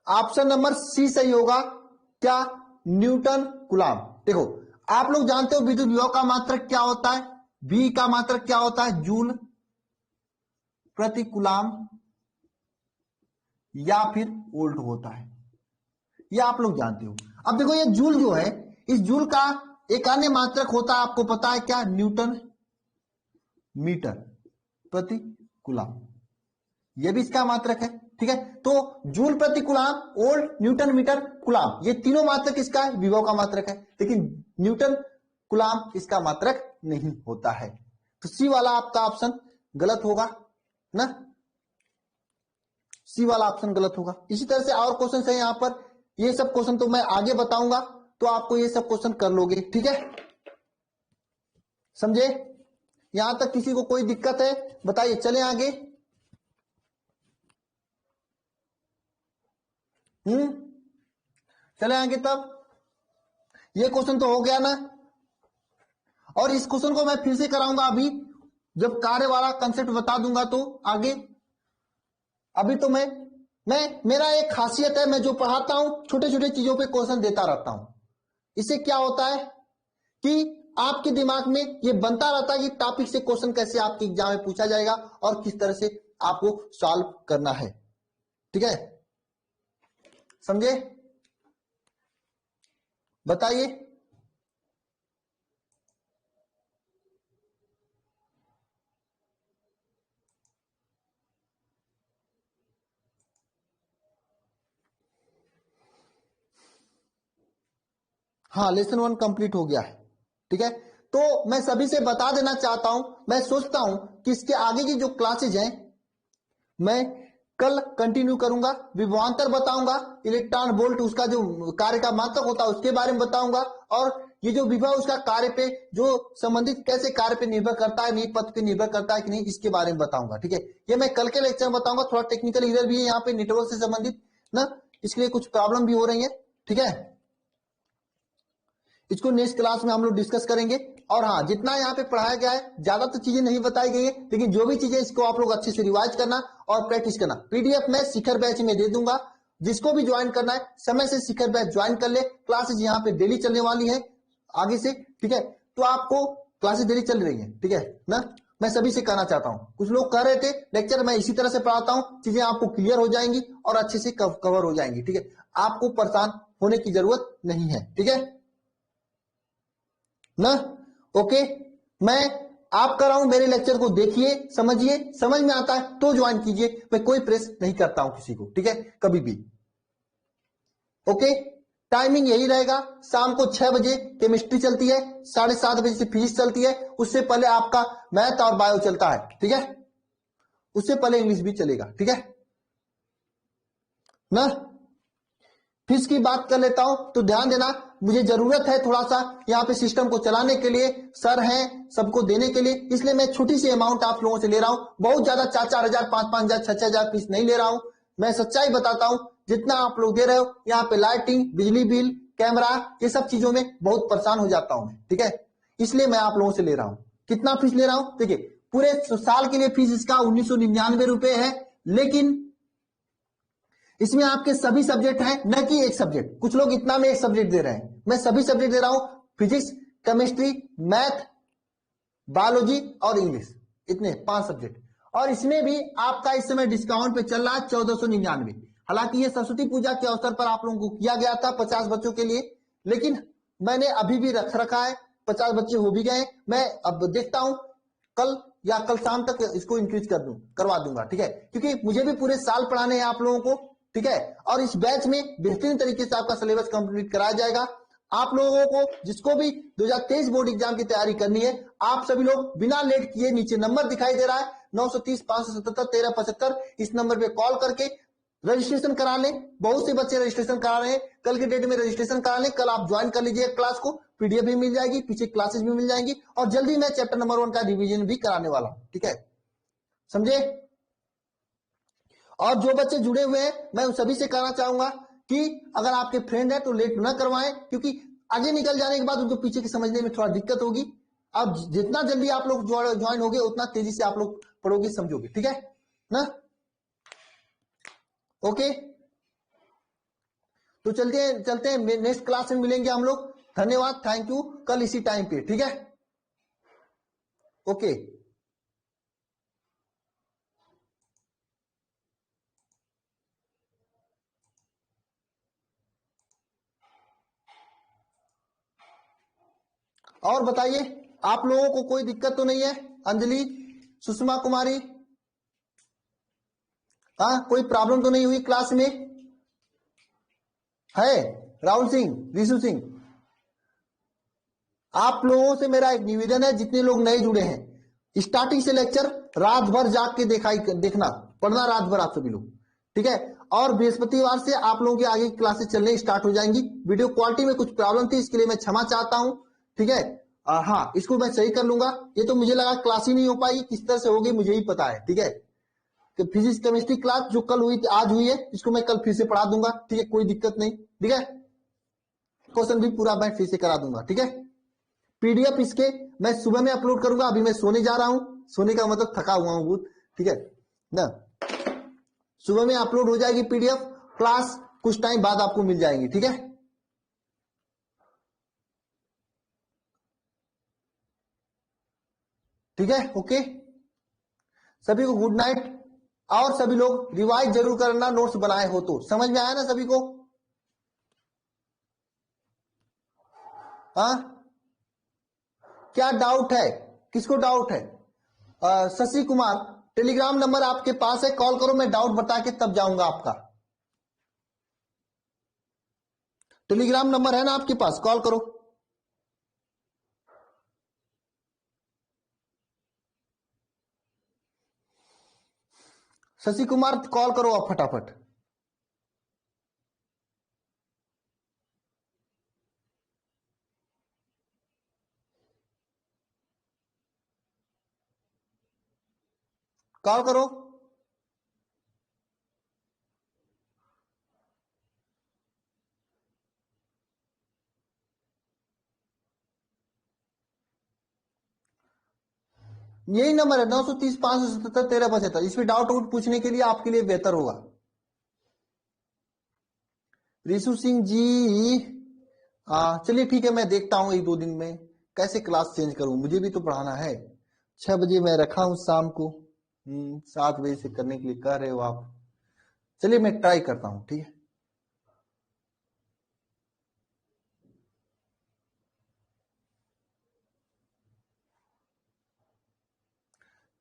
ऑप्शन नंबर सी सही होगा। क्या? Newton coulomb. देखो, आप लोग जानते हो विद्युत विभव का मात्रक क्या होता है? V का मात्रक क्या होता है? जूल प्रति कूलाम या फिर वोल्ट होता है, ये आप लोग जानते हो। अब देखो, ये जूल जो है, इस जूल का एक अन्य मात्रक होता है, आपको पता है क्या? न्यूटन मीटर प्रति कूलाम, ये भी इसका मात्रक है। ठीक है, तो जूल प्रति coulomb, volt, newton metre, coulomb, ये तीनों मात्रक इसका विभव का मात्रक है, लेकिन न्यूटन कूलाम इसका मात्रक नहीं होता है। तो सी वाला आपका ऑप्शन गलत होगा ना, सी वाला ऑप्शन गलत होगा। इसी तरह से और क्वेश्चन है यहां पर, ये सब क्वेश्चन तो मैं आगे बताऊंगा, तो आपको ये सब क्वेश्चन कर लोगे। ठीक है, समझे? यहां तक किसी को कोई दिक्कत है? बताइए, चले आगे। चले आगे। तब ये क्वेश्चन तो हो गया ना, और इस क्वेश्चन को मैं फिर से कराऊंगा अभी, जब कार्य वाला कंसेप्ट बता दूंगा तो आगे। अभी तो मैं मेरा एक खासियत है, मैं जो पढ़ाता हूं छोटे छोटे चीजों पे क्वेश्चन देता रहता हूं। इससे क्या होता है कि आपके दिमाग में ये बनता रहता है कि टॉपिक से क्वेश्चन कैसे आपके एग्जाम में पूछा जाएगा और किस तरह से आपको सॉल्व करना है। ठीक है, समझे? बताइए। हाँ, लेसन 1 कंप्लीट हो गया है। ठीक है, तो मैं सभी से बता देना चाहता हूं, मैं सोचता हूं कि इसके आगे की जो क्लासेज हैं मैं कल कंटिन्यू करूंगा। विभवांतर बताऊंगा, इलेक्ट्रॉन वोल्ट उसका जो कार्य का मात्रक होता है उसके बारे में बताऊंगा, और ये जो विभव उसका कार्य पे जो संबंधित कैसे कार्य पे निर्भर करता है, नहीं पथ पे निर्भर करता है कि नहीं, इसके बारे में बताऊंगा। ठीक है, ये मैं कल के लेक्चर में बताऊंगा। थोड़ा टेक्निकल इधर भी है यहाँ पे नेटवर्क से संबंधित ना, इसके लिए कुछ प्रॉब्लम भी हो रही है। ठीक है, इसको नेक्स्ट क्लास में हम लोग डिस्कस करेंगे। और हाँ, जितना यहाँ पे पढ़ाया गया है ज्यादा तो चीजें नहीं बताई गई है, लेकिन जो भी चीजें इसको आप लोग अच्छे से रिवाइज करना और प्रैक्टिस करना। पीडीएफ मैं शिखर बैच में दे दूंगा, जिसको भी ज्वाइन करना है समय से शिखर बैच ज्वाइन कर ले। क्लासेज यहाँ पे डेली चलने वाली है आगे से। ठीक है, तो आपको क्लासेज डेली चल रही है। ठीक है ना, मैं सभी से कहना चाहता हूँ, कुछ लोग कह रहे थे लेक्चर मैं इसी तरह से पढ़ाता हूँ, चीजें आपको क्लियर हो जाएंगी और अच्छे से कवर हो जाएंगी। ठीक है, आपको परेशान होने की जरूरत नहीं है। ठीक है ना, ओके। मैं आप कर रहा हूं, मेरे लेक्चर को देखिए, समझिए, समझ में आता है तो ज्वाइन कीजिए। मैं कोई प्रेस नहीं करता हूं किसी को। ठीक है, कभी भी। ओके, टाइमिंग यही रहेगा। शाम को 6 बजे केमिस्ट्री चलती है, 7:30 बजे से फिजिक्स चलती है, उससे पहले आपका मैथ और बायो चलता है। ठीक है, उससे पहले इंग्लिश भी चलेगा। ठीक है ना, फीस की बात कर लेता हूं तो ध्यान देना, मुझे जरूरत है थोड़ा सा यहाँ पे सिस्टम को चलाने के लिए, सर हैं सबको देने के लिए, इसलिए मैं छोटी सी अमाउंट आप लोगों से ले रहा हूं। बहुत ज्यादा 4-4 हजार, 5-5 हजार, 6-6 हजार फीस नहीं ले रहा हूं। मैं सच्चाई बताता हूं, जितना आप लोग दे रहे हो यहाँ पे लाइटिंग, बिजली बिल, कैमरा, ये सब चीजों में बहुत परेशान हो जाता हूं मैं। ठीक है, इसलिए मैं आप लोगों से ले रहा हूं। कितना फीस ले रहा हूं देखिए, पूरे साल के लिए फीस इसका 1999 रुपए है, लेकिन इसमें आपके सभी सब्जेक्ट हैं, न कि एक सब्जेक्ट। कुछ लोग इतना में एक सब्जेक्ट दे रहे हैं, मैं सभी सब्जेक्ट दे रहा हूं। फिजिक्स, केमिस्ट्री, मैथ, बायोलॉजी और इंग्लिश, इतने 5 सब्जेक्ट। और इसमें भी आपका इस समय डिस्काउंट पे चल रहा है 1499। हालांकि ये सरस्वती पूजा के अवसर पर आप लोगों को किया गया था 50 बच्चों के लिए, लेकिन मैंने अभी भी रख रखा है, 50 बच्चे हो भी गए। मैं अब देखता हूं कल या कल शाम तक इसको इंक्रीज करवा दूंगा। ठीक है, क्योंकि मुझे भी पूरे साल पढ़ाने हैं आप लोगों को। ठीक है, और इस बैच में बेहतरीन तरीके से आपका सिलेबस कंप्लीट कराया जाएगा। आप लोगों को जिसको भी 2023 बोर्ड एग्जाम की तैयारी करनी है, आप सभी लोग बिना लेट किए, नीचे नंबर दिखाई दे रहा है 930-577-1375, इस नंबर पे कॉल करके रजिस्ट्रेशन करा लें। बहुत से बच्चे रजिस्ट्रेशन करा रहे हैं, कल के डेट में रजिस्ट्रेशन करा लें। कल आप ज्वाइन कर लीजिए क्लास को, पीडीएफ भी मिल जाएगी, पीछे क्लासेस भी मिल जाएंगी, और जल्दी मैं चैप्टर नंबर 1 का रिवीजन भी कराने वाला हूं। ठीक है, समझे? और जो बच्चे जुड़े हुए हैं, मैं उन सभी से कहना चाहूंगा कि अगर आपके फ्रेंड है तो लेट ना करवाएं, क्योंकि आगे निकल जाने के बाद उनको पीछे की समझने में थोड़ा दिक्कत होगी। अब जितना जल्दी आप लोग ज्वाइन होगे, उतना तेजी से आप लोग पढ़ोगे, समझोगे। ठीक है ना, ओके। तो चलते हैं नेक्स्ट क्लास में मिलेंगे हम लोग। धन्यवाद, थैंक यू, कल इसी टाइम पे। ठीक है, ओके। और बताइए, आप लोगों को कोई दिक्कत तो नहीं है? अंजलि, सुषमा कुमारी, हाँ, कोई प्रॉब्लम तो नहीं हुई क्लास में? है राहुल सिंह, ऋषु सिंह, आप लोगों से मेरा एक निवेदन है, जितने लोग नए जुड़े हैं, स्टार्टिंग से लेक्चर रात भर जाग के देखना, पढ़ना रात भर आप सभी लोग। ठीक है, और बृहस्पतिवार से आप लोगों की आगे क्लासेस चलने स्टार्ट हो जाएंगी। वीडियो क्वालिटी में कुछ प्रॉब्लम थी, इसके लिए मैं क्षमा चाहता हूं। ठीक है, हाँ, इसको मैं सही कर लूंगा। ये तो मुझे लगा क्लास ही नहीं हो पाई, किस तरह से होगी मुझे ही पता है। ठीक है, कि फिजिक्स केमिस्ट्री क्लास जो कल हुई थी, आज हुई है, इसको मैं कल फिर से पढ़ा दूंगा। ठीक है, कोई दिक्कत नहीं। ठीक है, क्वेश्चन भी पूरा मैं फिर से करा दूंगा। ठीक है, पीडीएफ इसके मैं सुबह में अपलोड करूंगा। अभी मैं सोने जा रहा हूं, सोने का मतलब थका हुआ हूं बहुत। ठीक है ना, सुबह में अपलोड हो जाएगी पीडीएफ, क्लास कुछ टाइम बाद आपको मिल जाएंगी, ठीक है। ठीक है, ओके, सभी को गुड नाइट। और सभी लोग रिवाइज जरूर करना, नोट्स बनाए हो तो। समझ में आया ना सभी को? हाँ, क्या डाउट है? किसको डाउट है? शशि कुमार, टेलीग्राम नंबर आपके पास है, कॉल करो, मैं डाउट बता के तब जाऊंगा आपका। टेलीग्राम नंबर है ना आपके पास, कॉल करो। शशि कुमार कॉल करो आप फटाफट। कॉल करो। यही नंबर है 930 577 1375। इसमें डाउट आउट पूछने के लिए आपके लिए बेहतर होगा। रिशु सिंह जी, चलिए ठीक है, मैं देखता हूँ एक दो दिन में कैसे क्लास चेंज करूं, मुझे भी तो पढ़ाना है। 6 बजे मैं रखा हूं शाम को, 7 बजे से करने के लिए कह रहे हो आप। चलिए मैं ट्राई करता हूं, ठीक है।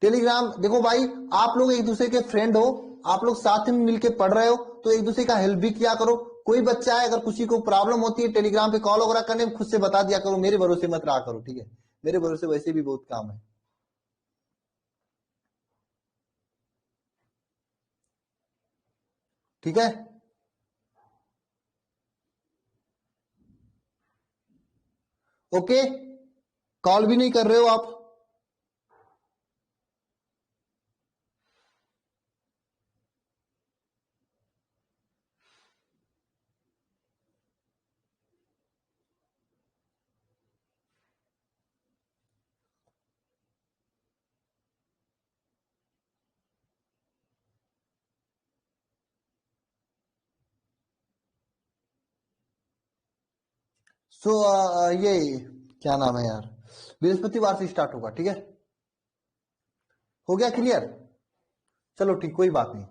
टेलीग्राम देखो भाई, आप लोग एक दूसरे के फ्रेंड हो, आप लोग साथ में मिलके पढ़ रहे हो, तो एक दूसरे का हेल्प भी किया करो। कोई बच्चा है, अगर किसी को प्रॉब्लम होती है टेलीग्राम पे कॉल वगैरह करने में, खुद से बता दिया करो, मेरे भरोसे मत रहा करो, ठीक है। मेरे भरोसे वैसे भी बहुत काम है। ठीक है, ओके, कॉल भी नहीं कर रहे हो आप। सो ये क्या नाम है यार, बृहस्पतिवार से स्टार्ट होगा, ठीक है। हो गया क्लियर? चलो ठीक, कोई बात नहीं।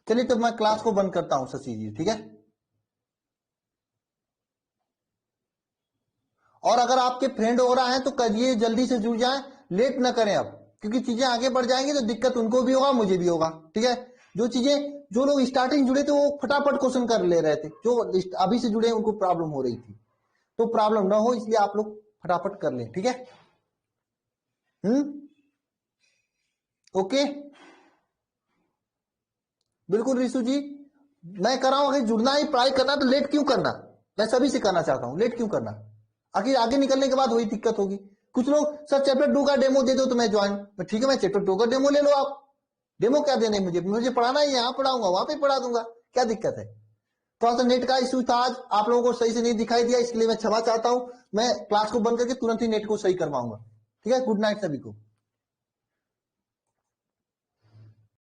चलिए तो मैं क्लास को बंद करता हूं शशि जी, ठीक है। और अगर आपके फ्रेंड वगैरह हैं तो करिए, जल्दी से जुड़ जाएं, लेट ना करें अब, क्योंकि चीजें आगे बढ़ जाएंगी तो दिक्कत उनको भी होगा, मुझे भी होगा, ठीक है। जो चीजें, जो लोग स्टार्टिंग जुड़े थे वो फटाफट क्वेश्चन कर ले रहे थे, जो अभी से जुड़े उनको प्रॉब्लम हो रही थी, तो प्रॉब्लम ना हो इसलिए आप लोग फटाफट कर लें, ठीक है। ओके, बिल्कुल रिशु जी, मैं कर रहा हूं। अगर जुड़ना ही पढ़ाई करना तो लेट क्यों करना? मैं सभी से करना चाहता हूं, लेट क्यों करना? आखिर आगे निकलने के बाद वही दिक्कत होगी। कुछ लोग सर चैप्टर 2 का डेमो दे दो तो मैं ज्वाइन, ठीक है, मैं चैप्टर 2 का डेमो ले लो आप। डेमो क्या देने मुझे, मुझे पढ़ाना ही, यहाँ पढ़ाऊंगा वहां पे पढ़ा दूंगा, क्या दिक्कत है। थोड़ा सा नेट का इशू था आज, आप लोगों को सही से नहीं दिखाई दिया, इसके लिए मैं क्षमा चाहता हूं। मैं क्लास को बंद करके तुरंत ही नेट को सही करवाऊंगा, ठीक है। गुड नाइट सभी को।